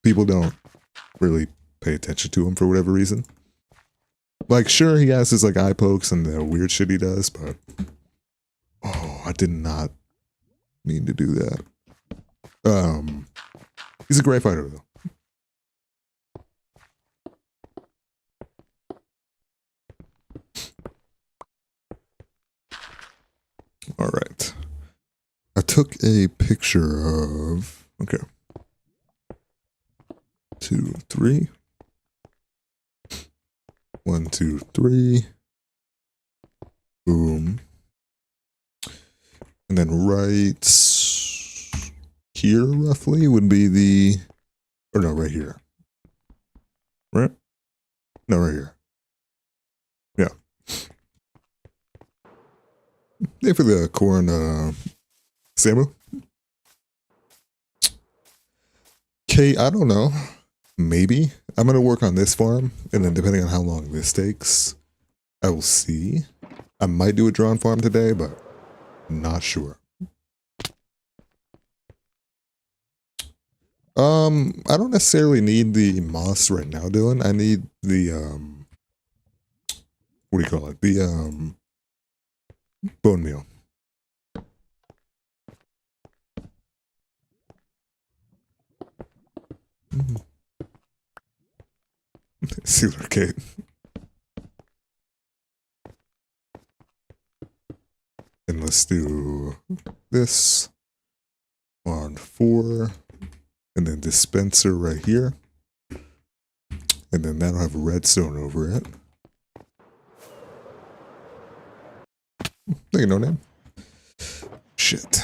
People don't really pay attention to him for whatever reason. Like, sure, he has his like eye pokes and the weird shit he does, but oh, I did not mean to do that. He's a great fighter though. All right. I took a picture of, okay. 2, 3. 1, 2, 3. Boom. And then right here, roughly, would be the, or no, right here. Right? No, right here. Yeah. Yeah, for the corn, Samu? Okay, I don't know. Maybe. I'm going to work on this farm, and then depending on how long this takes, I will see. I might do a drone farm today, but not sure. I don't necessarily need the moss right now, Dylan. I need the, what do you call it? The, bone meal. Sealer Kate. And let's do this on 4, and then dispenser right here, and then that'll have redstone over it. There you no name. Shit.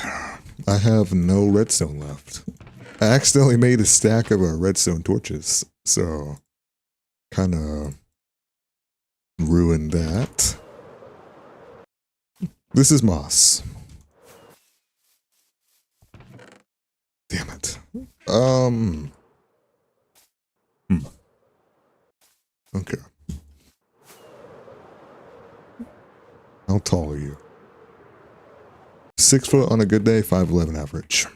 I have no redstone left. I accidentally made a stack of redstone torches, so kind of ruin that. This is moss. Damn it. Okay. How tall are you? 6 foot on a good day, 5'11" average.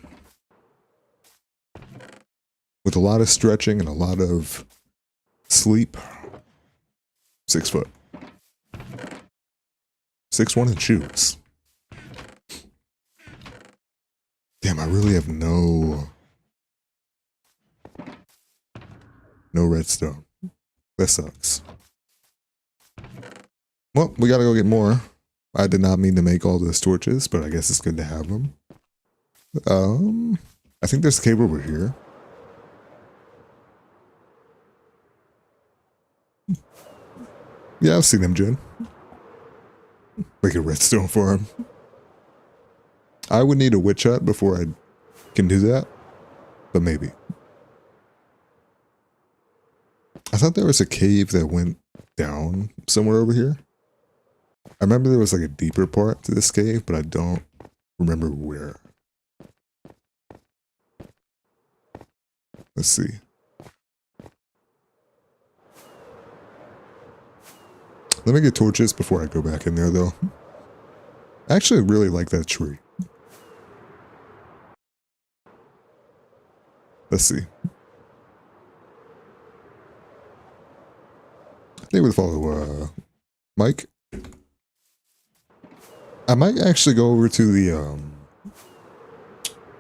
With a lot of stretching and a lot of sleep. 6 foot. 6'1" in shoes. Damn, I really have no redstone. That sucks. Well, we gotta go get more. I did not mean to make all those torches, but I guess it's good to have them. I think there's a cave over here. Yeah, I've seen him, Jen. Like a redstone farm. I would need a witch hut before I can do that, but maybe. I thought there was a cave that went down somewhere over here. I remember there was like a deeper part to this cave, but I don't remember where. Let's see. Let me get torches before I go back in there, though. I actually really like that tree. Let's see. I think we'll follow Mike. I might actually go over to the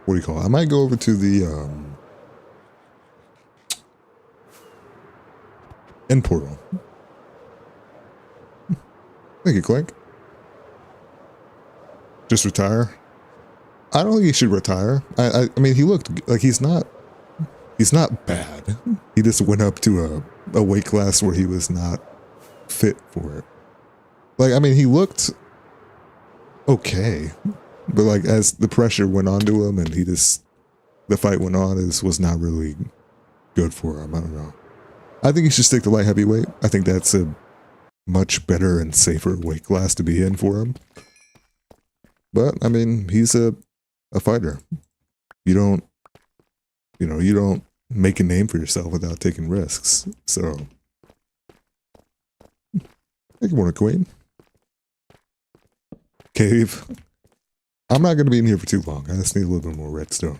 what do you call it? I might go over to the end portal. Thank you, Clank. Just retire? I don't think he should retire. I mean, he looked like he's not bad. He just went up to a weight class where he was not fit for it. Like, I mean, he looked okay, but like as the pressure went onto him and the fight went on, it was not really good for him. I don't know. I think he should stick to light heavyweight. I think that's a much better and safer weight class to be in for him. But I mean, he's a fighter. You don't make a name for yourself without taking risks. So, good morning, Queen. Cave. I'm not going to be in here for too long. I just need a little bit more redstone.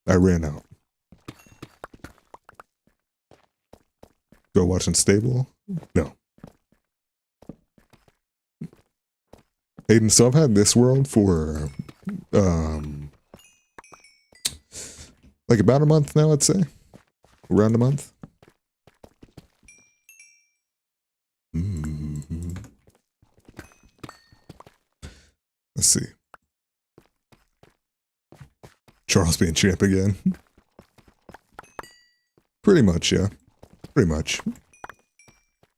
I ran out. Go watch Unstable? No. Aiden, so I've had this world for like about a month now, I'd say. Around a month. Let's see. Charles being champ again. Pretty much, yeah. Pretty much.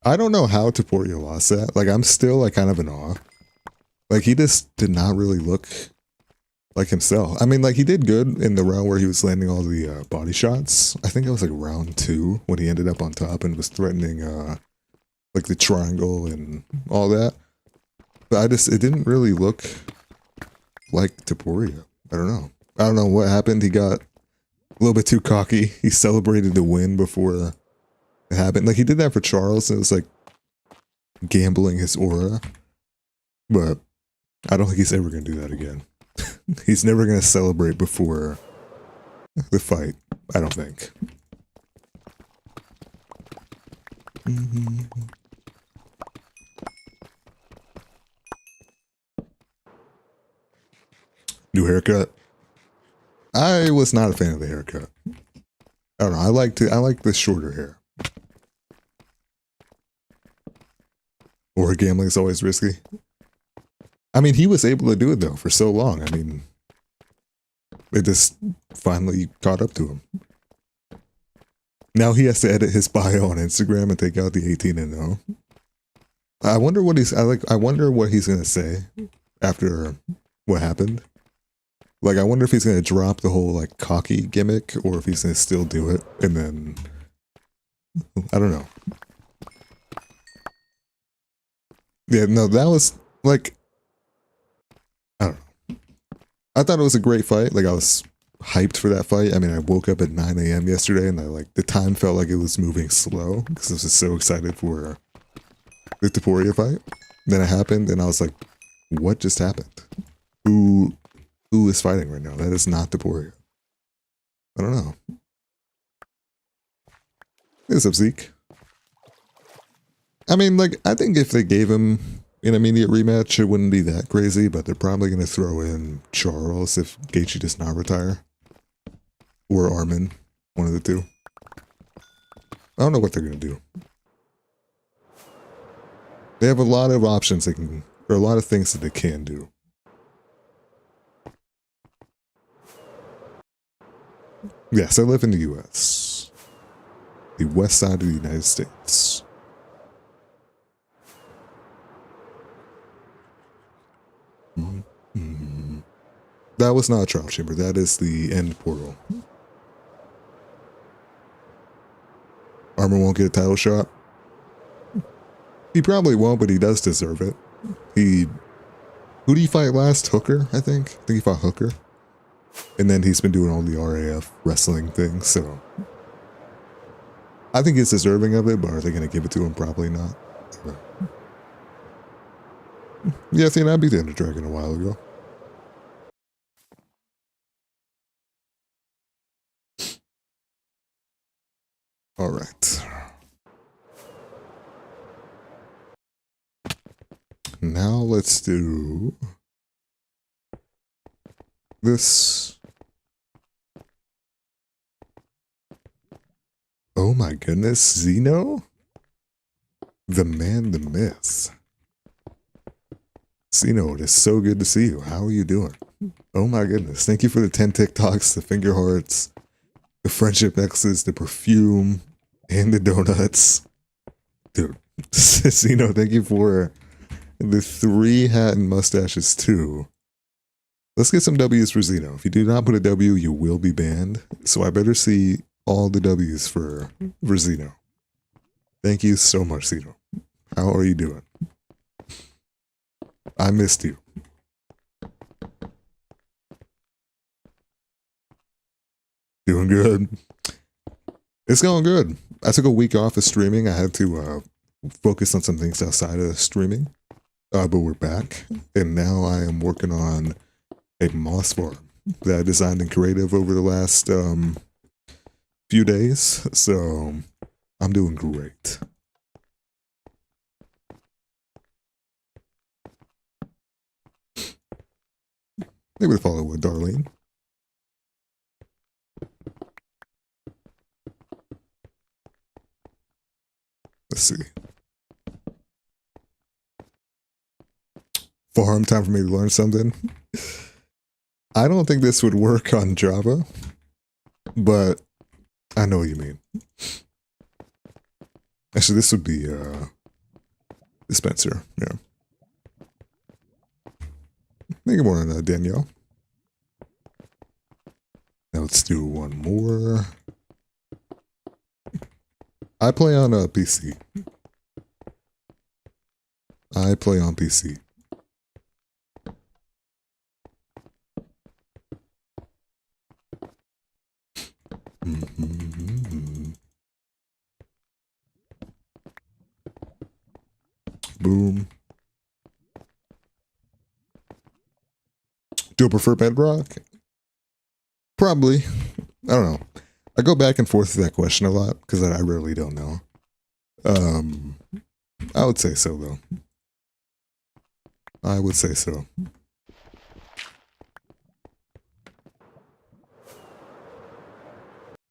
I don't know how Taporia lost that. Like, I'm still like kind of in awe. Like, he just did not really look like himself. I mean, like, he did good in the round where he was landing all the body shots. I think it was like round 2 when he ended up on top and was threatening like the triangle and all that. But it didn't really look like Taporia. I don't know. I don't know what happened. He got a little bit too cocky. He celebrated the win before it happened. Like, he did that for Charles, and it was like gambling his aura. But I don't think he's ever going to do that again. He's never going to celebrate before the fight, I don't think. New haircut. I was not a fan of the haircut. I don't know. I like the shorter hair. Or gambling is always risky. I mean, he was able to do it though for so long. I mean, it just finally caught up to him. Now he has to edit his bio on Instagram and take out the 18 and 0. I wonder what I wonder what he's gonna say after what happened. Like, I wonder if he's gonna drop the whole like cocky gimmick or if he's gonna still do it and then I don't know. Yeah, no, that was like, I don't know. I thought it was a great fight. Like I was hyped for that fight. I mean, I woke up at 9 a.m. yesterday and I like the time felt like it was moving slow because I was just so excited for the Taporia fight. Then it happened and I was like, what just happened? Who is fighting right now? That is not Taporia. I don't know. What's up, Zeke? I mean, like, I think if they gave him an immediate rematch, it wouldn't be that crazy, but they're probably going to throw in Charles if Gaethje does not retire. Or Armin, one of the two. I don't know what they're going to do. They have a lot of options they can, or a lot of things that they can do. Yes, I live in the U.S. The west side of the United States. Mm-hmm. That was not a trial chamber. That is the end portal. Armin won't get a title shot. He probably won't, but he does deserve it. Who did he fight last? Hooker, I think. I think he fought Hooker. And then he's been doing all the RAF wrestling things, so I think he's deserving of it, but are they going to give it to him? Probably not. Yeah, see, I beat the Ender Dragon a while ago. All right. Now let's do this. Oh my goodness, Zeno? The man, the myth. Zeno, it is so good to see you. How are you doing? Oh my goodness. Thank you for the 10 TikToks, the finger hearts, the friendship X's, the perfume, and the donuts. Dude, Zeno, thank you for the 3 hat and mustaches too. Let's get some W's for Zeno. If you do not put a W, you will be banned. So I better see all the W's for Zeno. Thank you so much, Zeno. How are you doing? I missed you. Doing good. It's going good. I took a week off of streaming. I had to focus on some things outside of streaming. But we're back. And now I am working on a moss farm that I designed and creative over the last few days. So I'm doing great. Maybe to follow with Darlene. Let's see. Farm, time for me to learn something. I don't think this would work on Java, but I know what you mean. Actually, this would be dispenser. Yeah. Make it more than Danielle. Now let's do one more. I play on a PC. I play on PC. Boom. Do I prefer Bedrock? Probably. I don't know. I go back and forth with that question a lot because I really don't know. I would say so though. I would say so.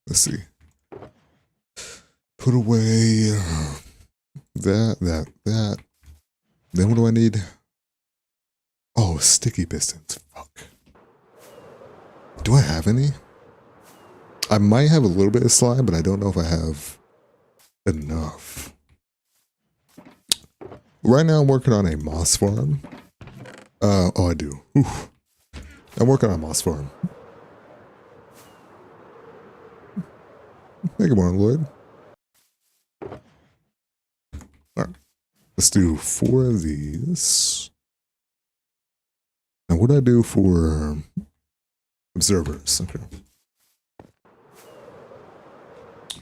Let's see. Put away that. Then what do I need? Oh, sticky pistons. Fuck. Do I have any? I might have a little bit of slime, but I don't know if I have enough. Right now I'm working on a moss farm. Oh, I do. Oof. I'm working on a moss farm. Hey, good morning, Lloyd. All right. Let's do 4 of these. Now, what do I do for observers? Okay.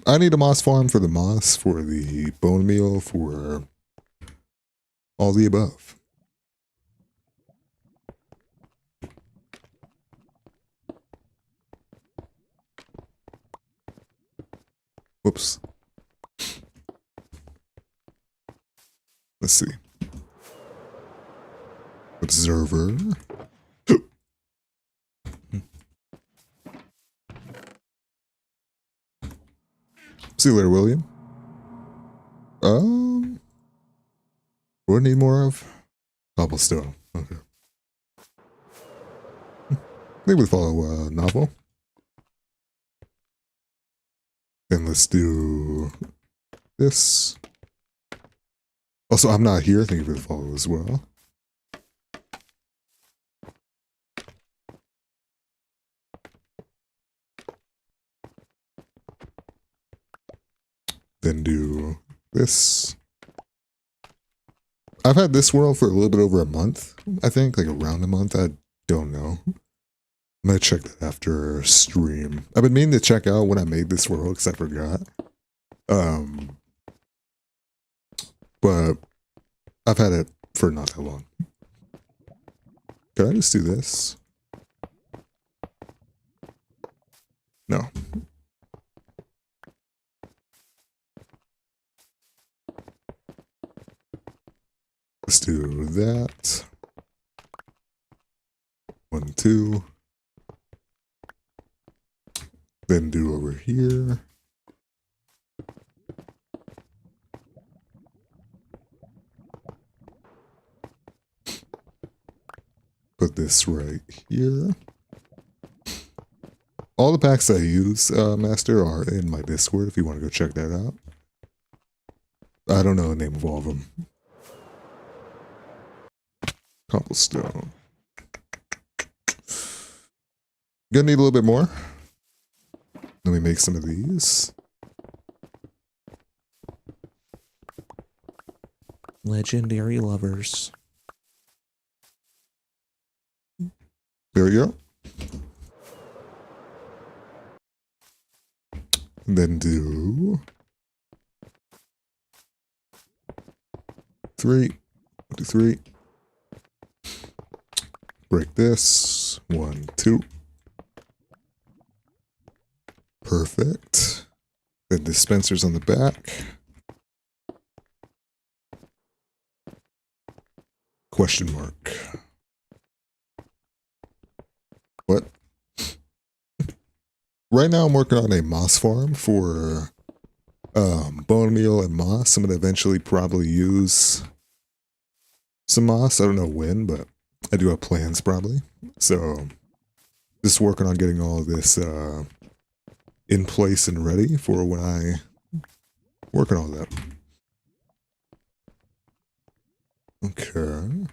I need a moss farm for the moss, for the bone meal, for all the above. Whoops. Let's see. Observer. See you later, William. What do I need more of? Cobblestone. Okay. I think we follow novel. Then let's do this. Also, I'm not here. Thank you for the follow as well. Then do this. I've had this world for a little bit over a month, I think, like around a month. I don't know. I'm gonna check that after stream. I've been meaning to check out when I made this world because I forgot. But I've had it for not that long. Can I just do this? No. Let's do that. 1, 2. Then do over here. Put this right here. All the packs I use, Master, are in my Discord if you want to go check that out. I don't know the name of all of them. Cobblestone. Gonna need a little bit more. Let me make some of these. Legendary lovers. There we go. And then do 3. Do 3. Break this. 1, 2. Perfect. Then dispensers on the back. Question mark. What? Right now I'm working on a moss farm for bone meal and moss. I'm gonna eventually probably use some moss. I don't know when, but I do have plans probably. So just working on getting all of this in place and ready for when I work on all that. Okay.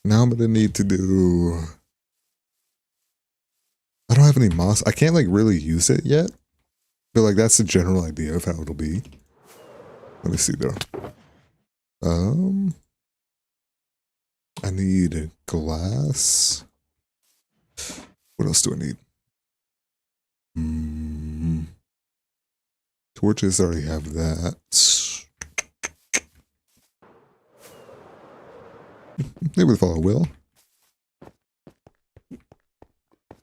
Now I'm gonna need to do. I don't have any moss. I can't like really use it yet, but like that's the general idea of how it'll be. Let me see though. I need glass. What else do I need? Torches, I already have that. Maybe we follow Will.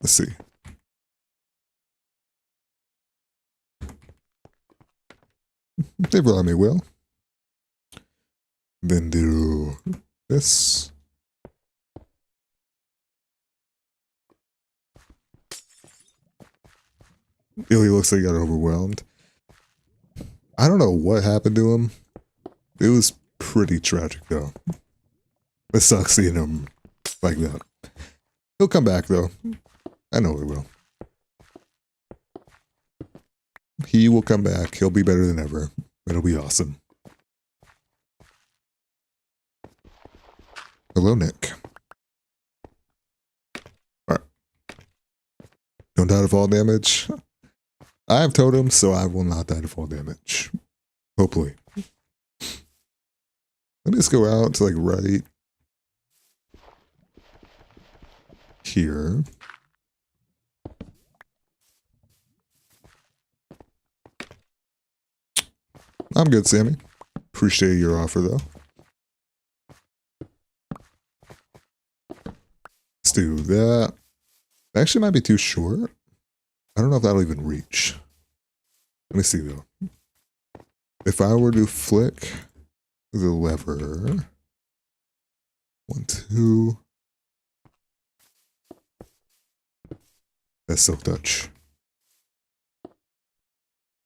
Let's see. They follow me, Will. Then do this. Illy looks like he got overwhelmed. I don't know what happened to him. It was pretty tragic though. It sucks seeing him like that. He'll come back though. I know he will. He will come back. He'll be better than ever. It'll be awesome. Hello, Nick. Alright. Don't die to fall damage. I have totems, so I will not die to fall damage. Hopefully. Let me just go out to like right here. I'm good, Sammy. Appreciate your offer, though. Let's do that. Actually, might be too short. I don't know if that'll even reach. Let me see, though. If I were to flick the lever... 1, 2... That's Silk Touch.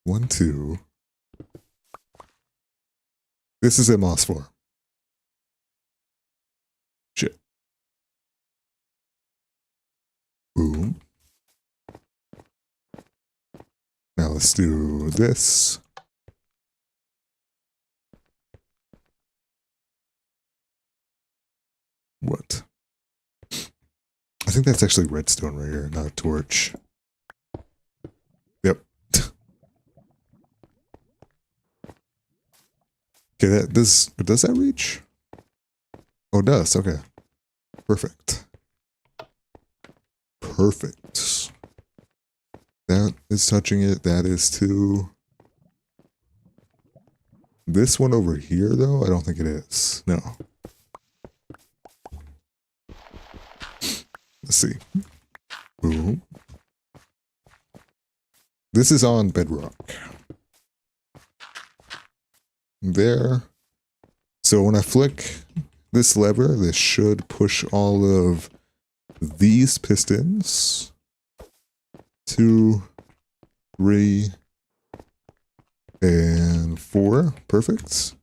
1, 2... This is a Mon-Fri. Shit. Boom. Now let's do this. What? I think that's actually redstone right here, not a torch. Yep. Okay, that does that reach? Oh, it does. Okay. Perfect. Perfect. That is touching it. That is too. This one over here, though, I don't think it is. No. Let's see. Boom. This is on Bedrock. There. So when I flick this lever, this should push all of these pistons. 2, 3, and 4. Perfect.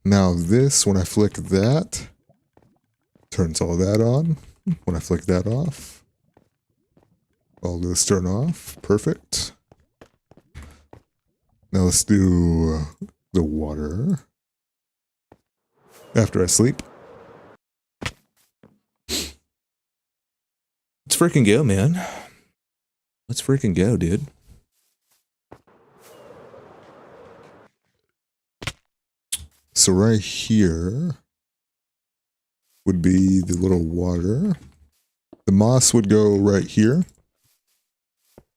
Now this, when I flick that, turns all that on. When I flick that off, all this turn off. Perfect. Now let's do the water after I sleep. Let's freaking go, man. Let's freaking go, dude. So right here would be the little water. The moss would go right here.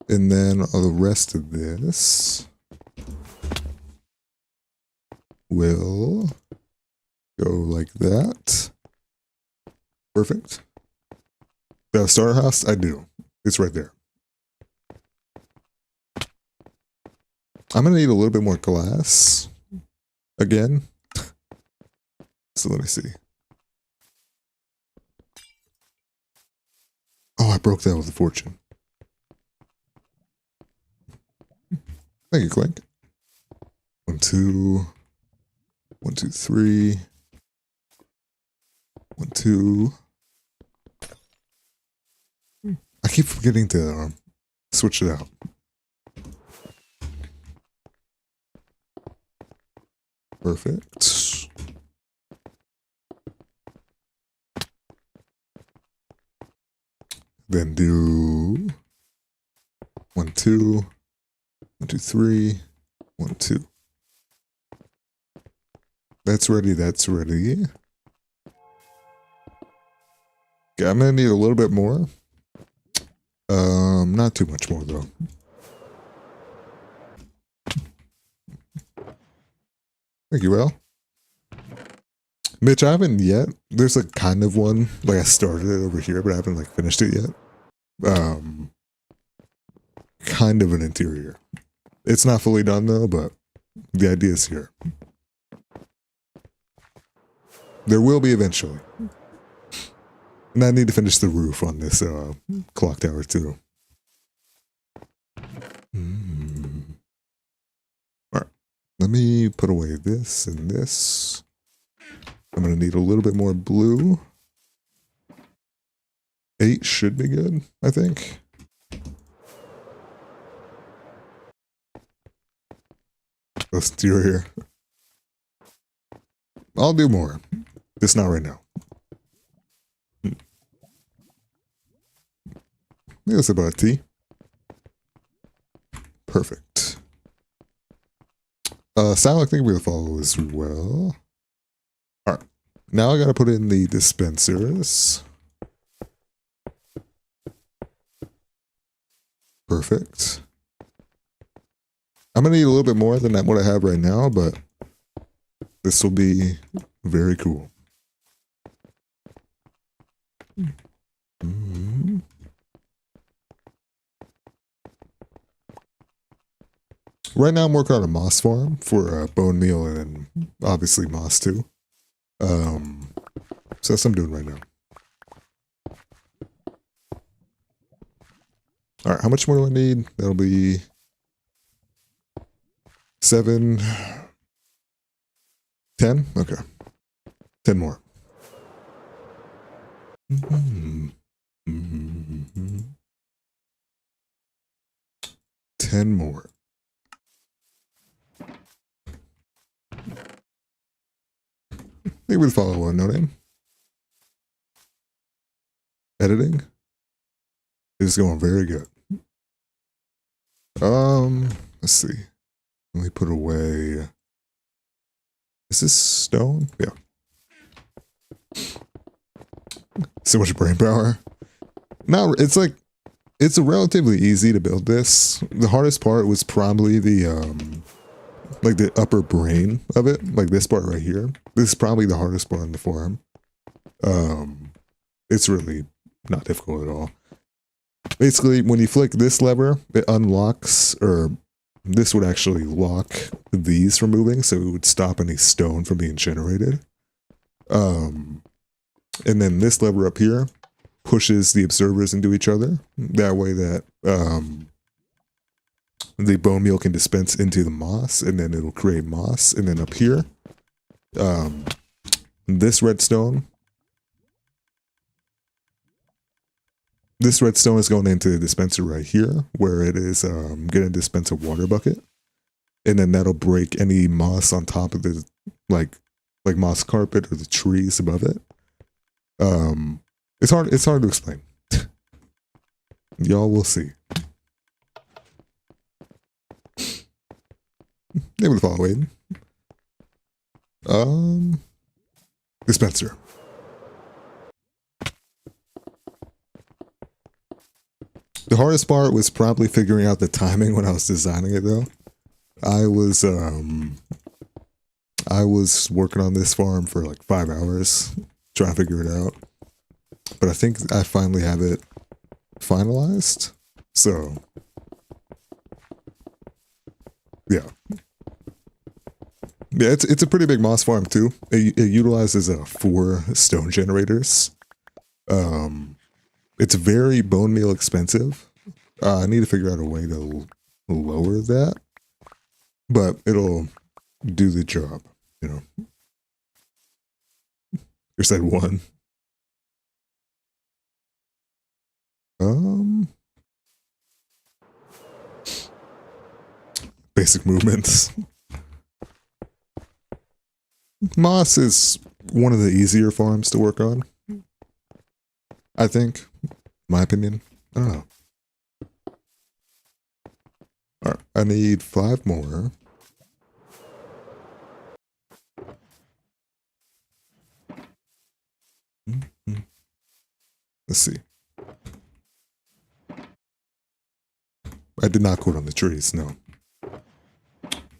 And then all the rest of this will go like that. Perfect. The starter house, I do. It's right there. I'm going to need a little bit more glass again. So let me see. Oh, I broke that with a fortune. Thank you, Clink. 1, 2. 1, 2, 3. 1, 2. I keep forgetting to switch it out. Perfect. Then do 1, 2. 1, 2, 3. 1, 2. That's ready. That's ready. Okay, I'm gonna need a little bit more. Not too much more though. Thank you, Al. Mitch, I haven't yet. There's a kind of one. Like I started it over here, but I haven't like finished it yet. Kind of an interior. It's not fully done though, but the idea is here. There will be eventually. And I need to finish the roof on this clock tower too. Alright. Let me put away this and this. I'm going to need a little bit more blue. 8 should be good, I think. Let's do here. I'll do more. Just not right now. I think that's about tea. Perfect. Sound, I think we'll follow as well. All right. Now I got to put in the dispensers. Perfect. I'm going to need a little bit more than what I have right now, but this will be very cool. Mm-hmm. Right now I'm working on a moss farm for bone meal and obviously moss too. So that's what I'm doing right now. All right, how much more do I need? That'll be 7, 10? Okay. 10 more. Mm-hmm. Mm-hmm. 10 more. Maybe we'll follow one, no name. Editing is going very good. Let's see. Let me put away. Is this stone? Yeah. So much brain power. Now it's like it's relatively easy to build this. The hardest part was probably the like the upper brain of it, like this part right here. This is probably the hardest part on the farm. It's really not difficult at all. Basically, when you flick this lever, it unlocks, or this would actually lock these from moving, so it would stop any stone from being generated. And then this lever up here pushes the observers into each other. That way that the bone meal can dispense into the moss, and then it'll create moss. And then up here, this redstone is going into the dispenser right here, where it is going to dispense a water bucket. And then that'll break any moss on top of the, like moss carpet or the trees above it. It's hard to explain. Y'all will see. They would follow Aiden. Dispenser. The hardest part was probably figuring out the timing when I was designing it though. I was working on this farm for like 5 hours trying to figure it out. But I think I finally have it finalized. So yeah. Yeah, it's a pretty big moss farm too. It utilizes 4 stone generators. It's very bone meal expensive. I need to figure out a way to lower that, but it'll do the job, you know. You said 1. Basic movements. Moss is one of the easier farms to work on, I think. My opinion. I don't know. Alright, I need 5 more. Let's see. I did not quit on the trees, no.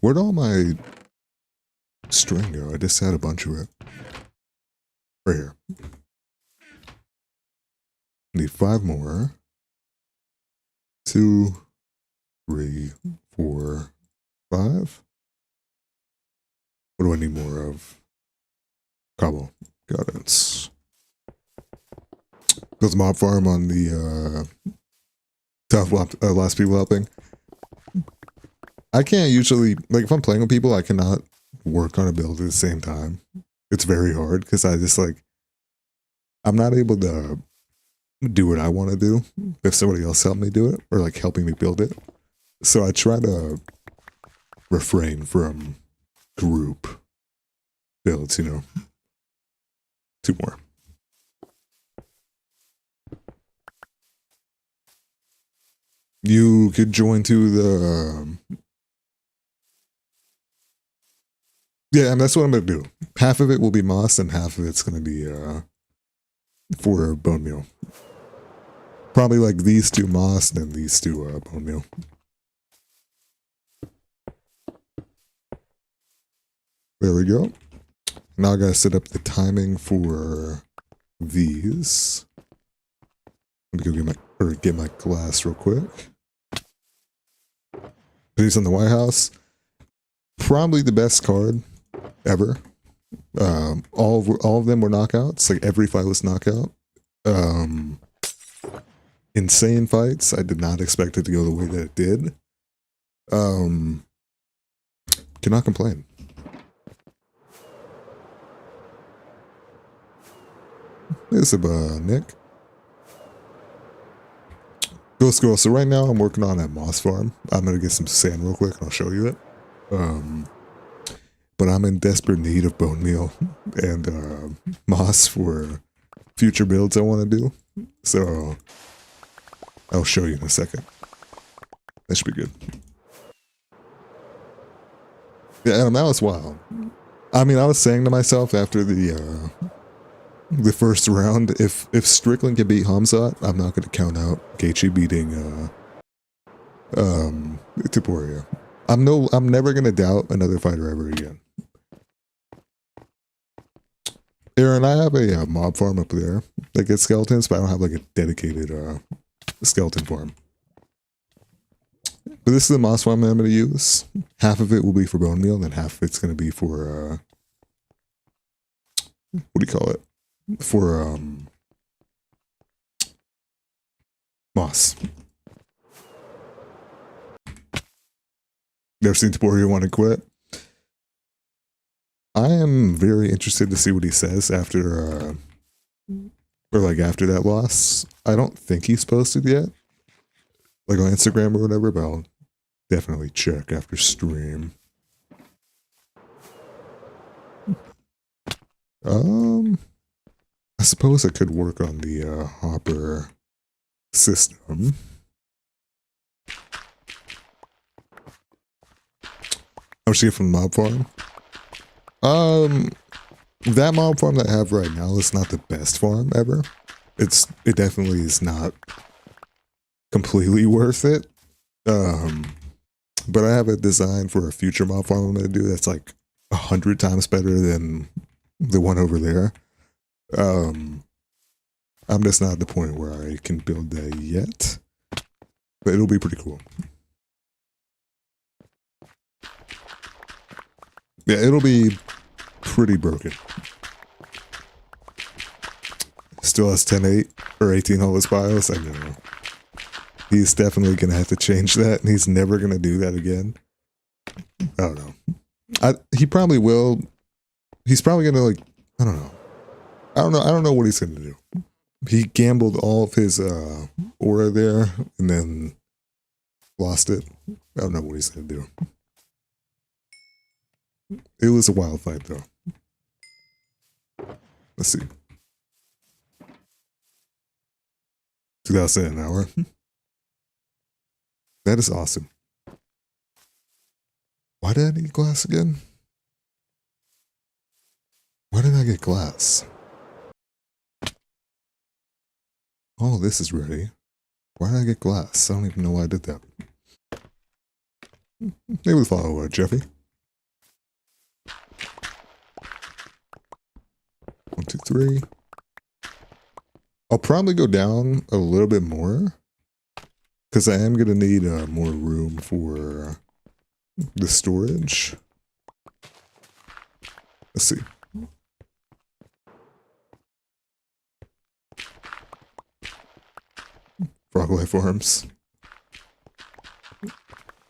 Where'd all my string go? I just had a bunch of it. Right here. Need 5 more. 2, 3, 4, 5. What do I need more of? Cobble. Got it. Built a mob farm on the last people helping. I can't usually, like, if I'm playing with people, I cannot work on a build at the same time. It's very hard because I just, like, I'm not able to do what I want to do if somebody else helped me do it, or like helping me build it. So I try to refrain from group builds, you know. 2 more. You could join to the yeah, and that's what I'm gonna do. Half of it will be moss, and half of it's gonna be for bone meal. Probably like these two moss, and then these two bone meal. There we go. Now I gotta set up the timing for these. Let me go get my glass real quick. These on the White House. Probably the best card ever. All of them were knockouts. Like every fight was knockout. Insane fights. I did not expect it to go the way that it did. Cannot complain. This is Nick. Ghost Girl. So right now I'm working on that moss farm. I'm gonna get some sand real quick and I'll show you it. But I'm in desperate need of bone meal and moss for future builds I want to do. So I'll show you in a second. That should be good. Yeah, and that was wild. I mean, I was saying to myself after the first round, if Strickland can beat Hamzat, I'm not going to count out Gaethje beating Topuria. I'm never going to doubt another fighter ever again. Aaron, I have a mob farm up there that gets skeletons, but I don't have like a dedicated skeleton farm. But this is the moss farm that I'm going to use. Half of it will be for bone meal, and then half of it's going to be for what do you call it? For moss. Never seen Topuria want to quit. I am very interested to see what he says after after that loss. I don't think he's posted yet. Like on Instagram or whatever, but I'll definitely check after stream. I suppose I could work on the hopper system. I'm just from the mob farm. That mob farm that I have right now is not the best farm ever. It definitely is not completely worth it. But I have a design for a future mob farm I'm gonna do that's like 100 times better than the one over there. I'm just not at the point where I can build that yet, but it'll be pretty cool. Yeah, it'll be pretty broken. Still has 10-8 or 18 all his bios. I know. He's definitely going to have to change that, and he's never going to do that again. I don't know. He probably will. He's probably going to, like, I don't know. I don't know what he's going to do. He gambled all of his aura there and then lost it. I don't know what he's going to do. It was a wild fight, though. Let's see. 2000 an hour. That is awesome. Why did I need glass again? Why did I get glass? Oh, this is ready. Why did I get glass? I don't even know why I did that. Maybe we'll follow Jeffy. 1, 2, 3. I'll probably go down a little bit more because I am going to need more room for the storage. Let's see. Froglife Farms.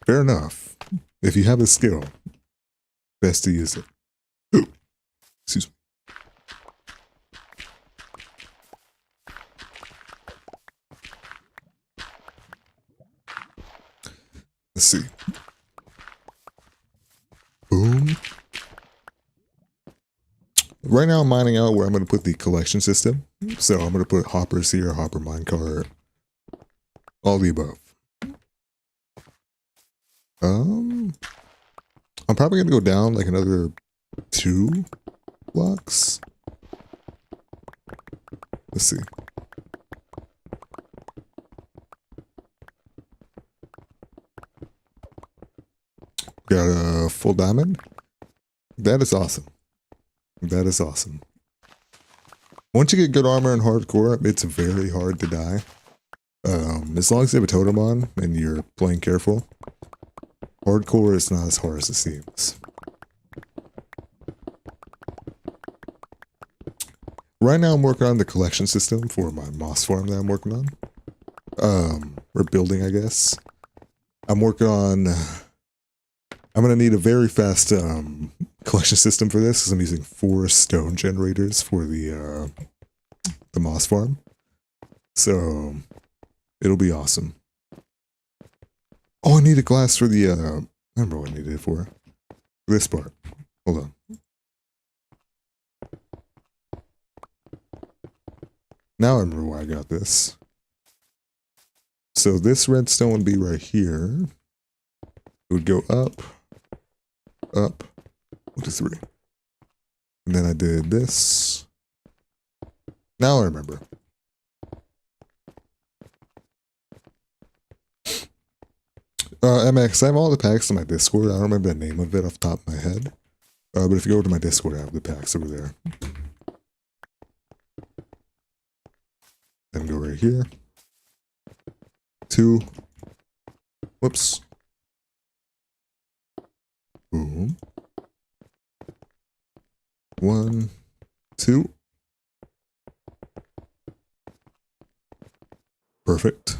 Fair enough. If you have a skill, best to use it. Ooh. Excuse me. Let's see. Boom. Right now I'm mining out where I'm going to put the collection system. So I'm going to put hoppers here, hopper minecart, all the above. I'm probably gonna go down like another 2 blocks. Let's see. Got a full diamond. That is awesome. That is awesome. Once you get good armor in hardcore, it's very hard to die. As long as you have a totem on and you're playing careful, hardcore is not as hard as it seems. Right now I'm working on the collection system for my moss farm that I'm working on. Or building, I guess. I'm working on... I'm going to need a very fast collection system for this, because I'm using 4 stone generators for the moss farm. So, it'll be awesome. Oh, I need a glass for the... I remember what I needed it for. This part. Hold on. Now I remember why I got this. So this redstone would be right here. It would go up, 1 to 3. And then I did this. Now I remember. MX, I have all the packs on my Discord. I don't remember the name of it off the top of my head. But if you go over to my Discord, I have the packs over there. Then go right here. 2. Whoops. Boom. 1, 2. Perfect.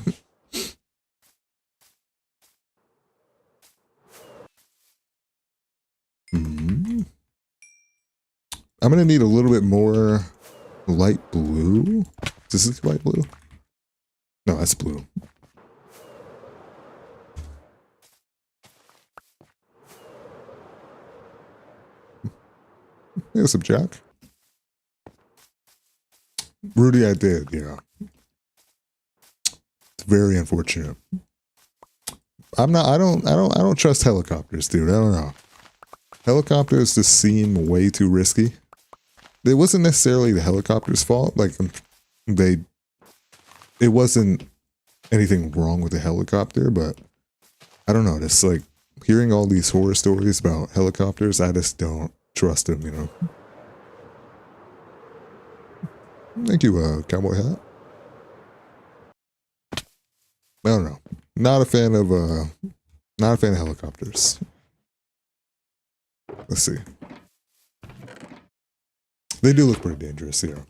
I'm gonna need a little bit more light blue. Is this light blue? No, that's blue. There's some jack. Rudy, I did, yeah. It's very unfortunate. I don't trust helicopters, dude. I don't know. Helicopters just seem way too risky. It wasn't necessarily the helicopter's fault. Like, it wasn't anything wrong with the helicopter, but I don't know. Just like hearing all these horror stories about helicopters, I just don't trust them, you know. Thank you, cowboy hat. I don't know. Not a fan of helicopters. Let's see. They do look pretty dangerous, yeah.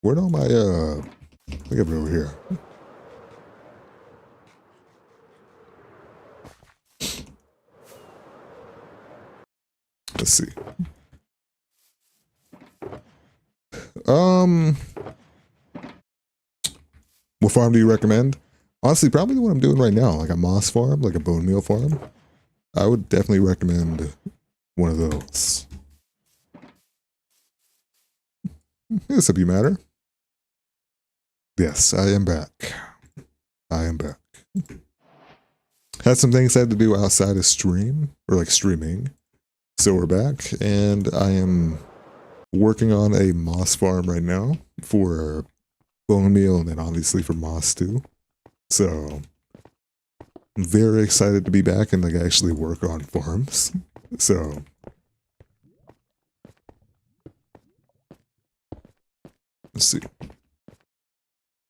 Where'd all my, I think I've been over here. Let's see. What farm do you recommend? Honestly, probably the one I'm doing right now, like a moss farm, like a bone meal farm. I would definitely recommend one of those. Yes, if you matter. Yes, I am back. I am back. Had some things I had to do outside of stream, or like streaming. So we're back, and I am working on a moss farm right now for bone meal, and then obviously for moss too. So I'm very excited to be back and like actually work on farms. So let's see.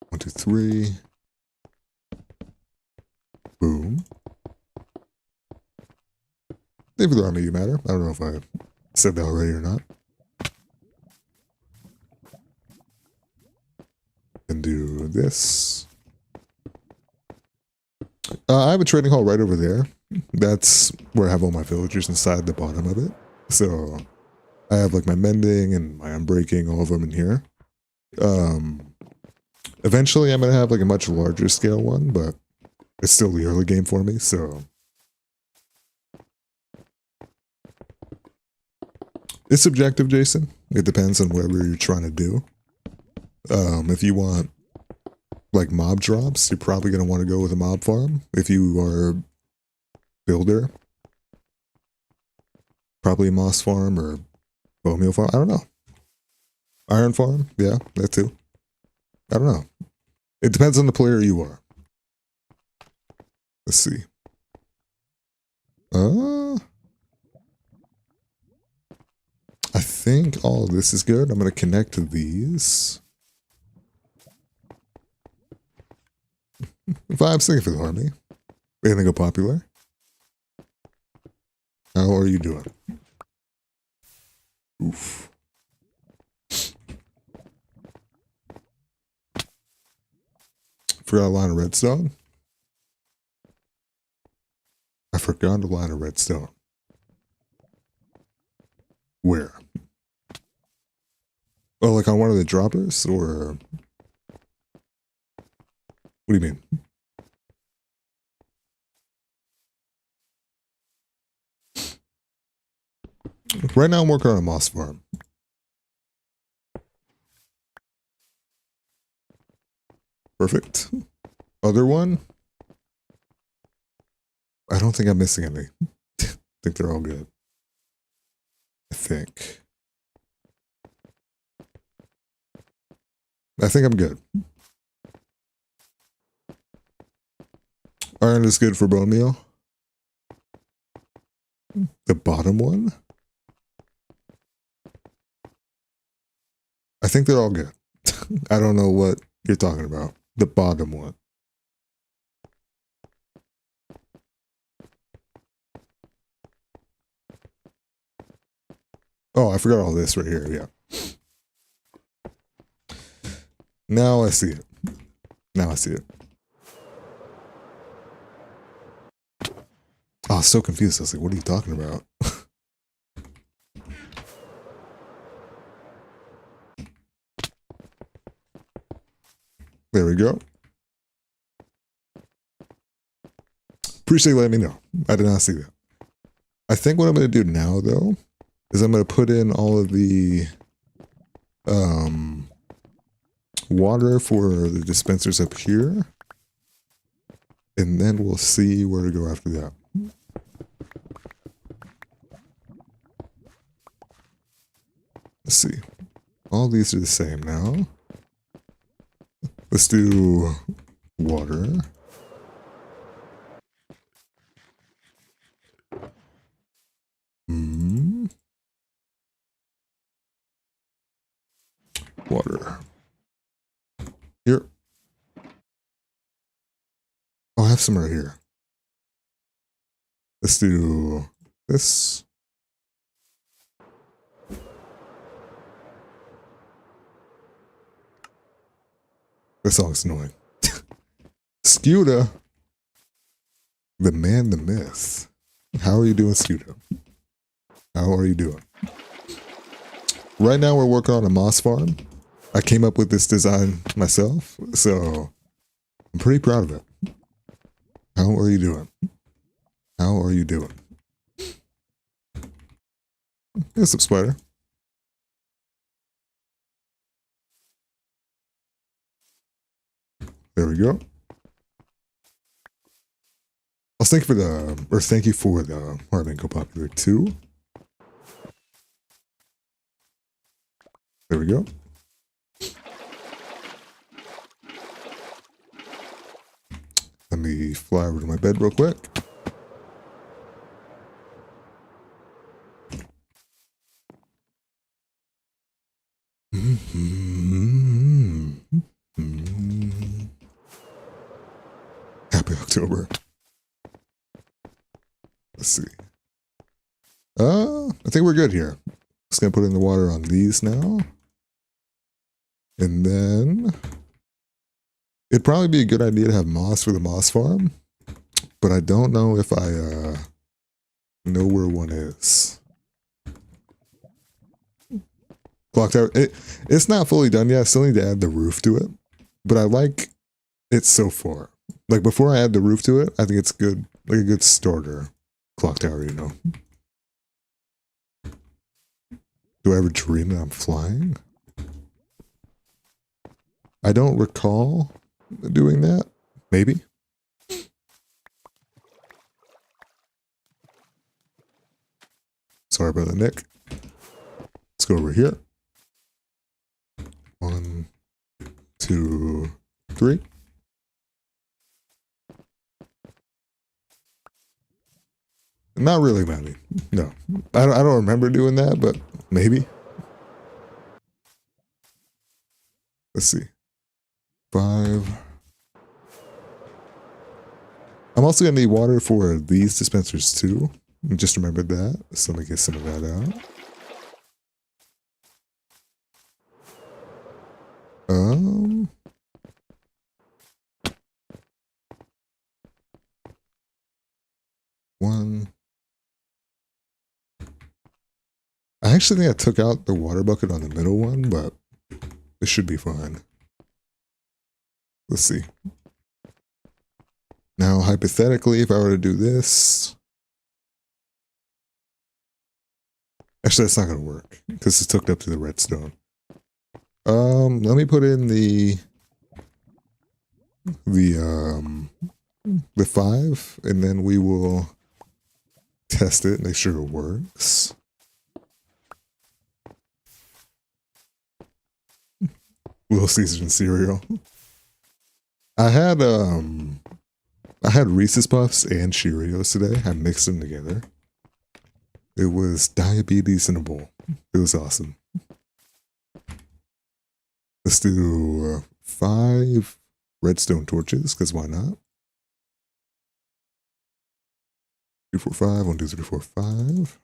1, 2, 3. Boom. Thank you for the army, you matter. I don't know if I said that already or not. And do this. I have a trading hall right over there. That's where I have all my villagers inside the bottom of it. So I have like my mending and my unbreaking, all of them in here. Eventually I'm going to have like a much larger scale one, but it's still the early game for me, so. It's subjective, Jason. It depends on whatever you're trying to do. If you want like mob drops, you're probably going to want to go with a mob farm. If you are a builder, probably a moss farm or bone meal farm. I don't know. Iron farm, yeah, that too. I don't know. It depends on the player you are. Let's see. I think all of this is good. I'm going to connect to these. 5 seconds for the army. Anything go popular? How are you doing? Oof. Forgot a line of redstone. I forgot a line of redstone. Where? Oh, like on one of the droppers, or what do you mean? Right now I'm working on a moss farm. Perfect. Other one? I don't think I'm missing any. I think they're all good. I think I'm good. Iron is good for bone meal. The bottom one? I think they're all good. I don't know what you're talking about. The bottom one. Oh, I forgot all this right here. Yeah. Now I see it. Now I see it. Oh, I was so confused. I was like, what are you talking about? There we go. Appreciate you letting me know. I did not see that. I think what I'm going to do now, though, is I'm going to put in all of the water for the dispensers up here. And then we'll see where to go after that. Let's see. All these are the same now. Let's do water. Water. Here. Oh, I have some right here. Let's do this. This song's annoying. Scuda. The man, the myth. How are you doing, Scuda? How are you doing? Right now we're working on a moss farm. I came up with this design myself, so I'm pretty proud of it. How are you doing? How are you doing? Here's some spider. There we go. I'll thank you for the Harving Go Popular 2. There we go. Let me fly over to my bed real quick. Happy October. Let's see. I think we're good here. Just gonna put in the water on these now. And then it'd probably be a good idea to have moss for the moss farm, but I don't know if I know where one is. Clock tower. It's not fully done yet. I still need to add the roof to it, but I like it so far. Like before I add the roof to it, I think it's good, like a good starter clock tower, you know. Do I ever dream that I'm flying? I don't recall doing that. Maybe. Sorry about the Nick. Let's go over here. 1, 2, 3. Not really, Maddie. No. I don't remember doing that, but maybe. Let's see. 5. I'm also going to need water for these dispensers too. Just remembered that. So let me get some of that out. One. I actually think I took out the water bucket on the middle one, but it should be fine. Let's see. Now, hypothetically, if I were to do this, actually, that's not going to work because it's hooked up to the redstone. Let me put in the 5, and then we will test it, make sure it works. Little Caesars cereal. I had Reese's Puffs and Cheerios today. I mixed them together. It was diabetes in a bowl. It was awesome. Let's do 5 redstone torches, because why not? 2, 4, 5. 1, 2, 3, 4, 5.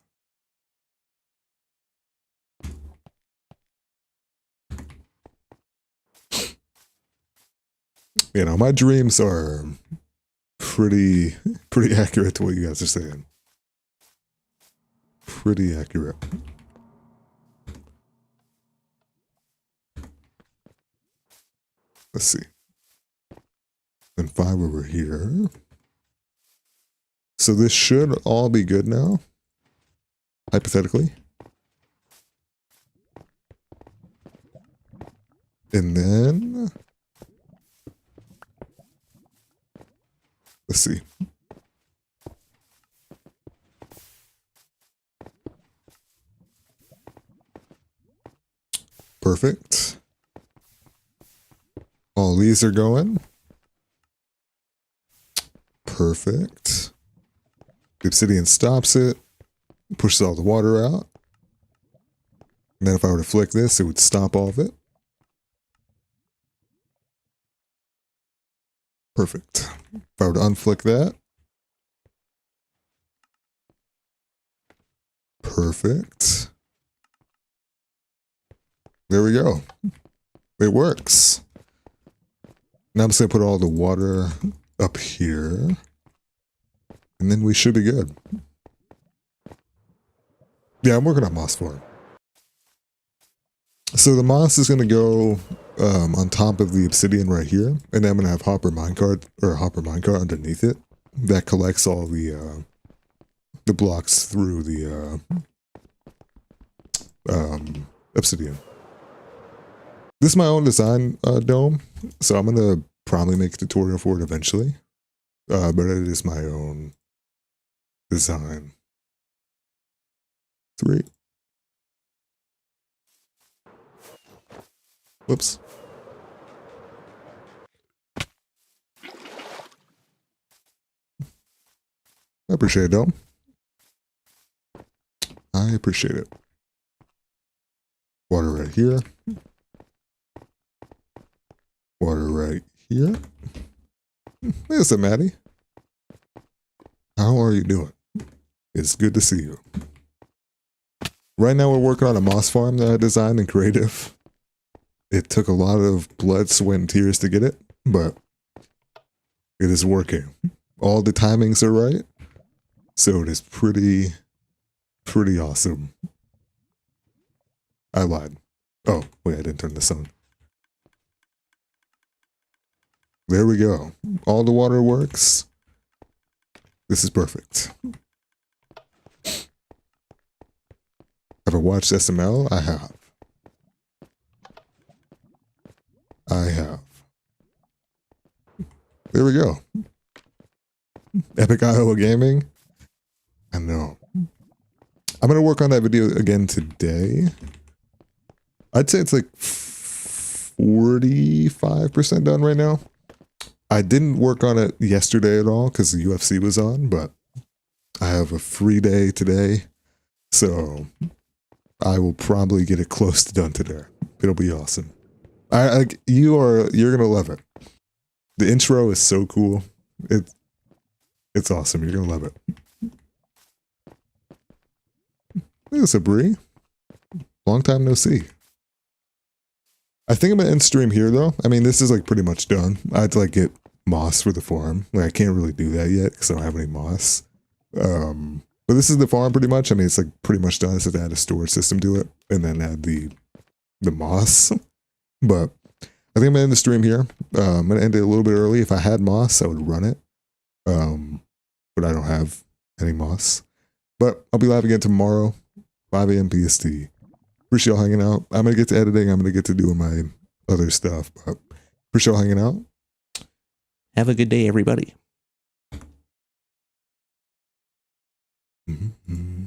You know, my dreams are pretty accurate to what you guys are saying. Pretty accurate. Let's see. Then 5 over here. So this should all be good now. Hypothetically. And then let's see. Perfect. All these are going. Perfect. The obsidian stops it, pushes all the water out. And then if I were to flick this, it would stop all of it. Perfect. If I were to unflick that. Perfect. There we go. It works. Now I'm just going to put all the water up here. And then we should be good. Yeah, I'm working on moss farm. So the moss is going to go on top of the obsidian right here. And then I'm going to have hopper minecart underneath it. That collects all the blocks through the obsidian. This is my own design dome. So I'm going to probably make a tutorial for it eventually. But it is my own design. 3. Whoops. I appreciate it, Dome. I appreciate it. Water right here. Water right here. Listen, Maddie. How are you doing? It's good to see you. Right now we're working on a moss farm that I designed in creative. It took a lot of blood, sweat, and tears to get it, but it is working. All the timings are right, so it is pretty awesome. I lied. Oh, wait, I didn't turn this on. There we go. All the water works. This is perfect. Have I watched SML? I have. I have. there we go. Epic Iowa Gaming. I know. I'm going to work on that video again today. I'd say it's like 45% done right now. I didn't work on it yesterday at all because the UFC was on, but I have a free day today. So I will probably get it close to done today. It'll be awesome. You're going to love it. The intro is so cool. It's awesome. You're going to love it. There's a Bree. Long time no see. I think I'm going to end stream here, though. I mean, this is, like, pretty much done. I had to, like, get moss for the farm. Like, I can't really do that yet because I don't have any moss. But this is the farm, pretty much. I mean, it's, like, pretty much done. It's just add a storage system to it and then add the moss. But I think I'm going to end the stream here. I'm going to end it a little bit early. If I had moss, I would run it. But I don't have any moss. But I'll be live again tomorrow, 5 AM PST. Appreciate y'all hanging out. I'm going to get to editing. I'm going to get to doing my other stuff. But appreciate y'all hanging out. Have a good day, everybody. Mm-hmm.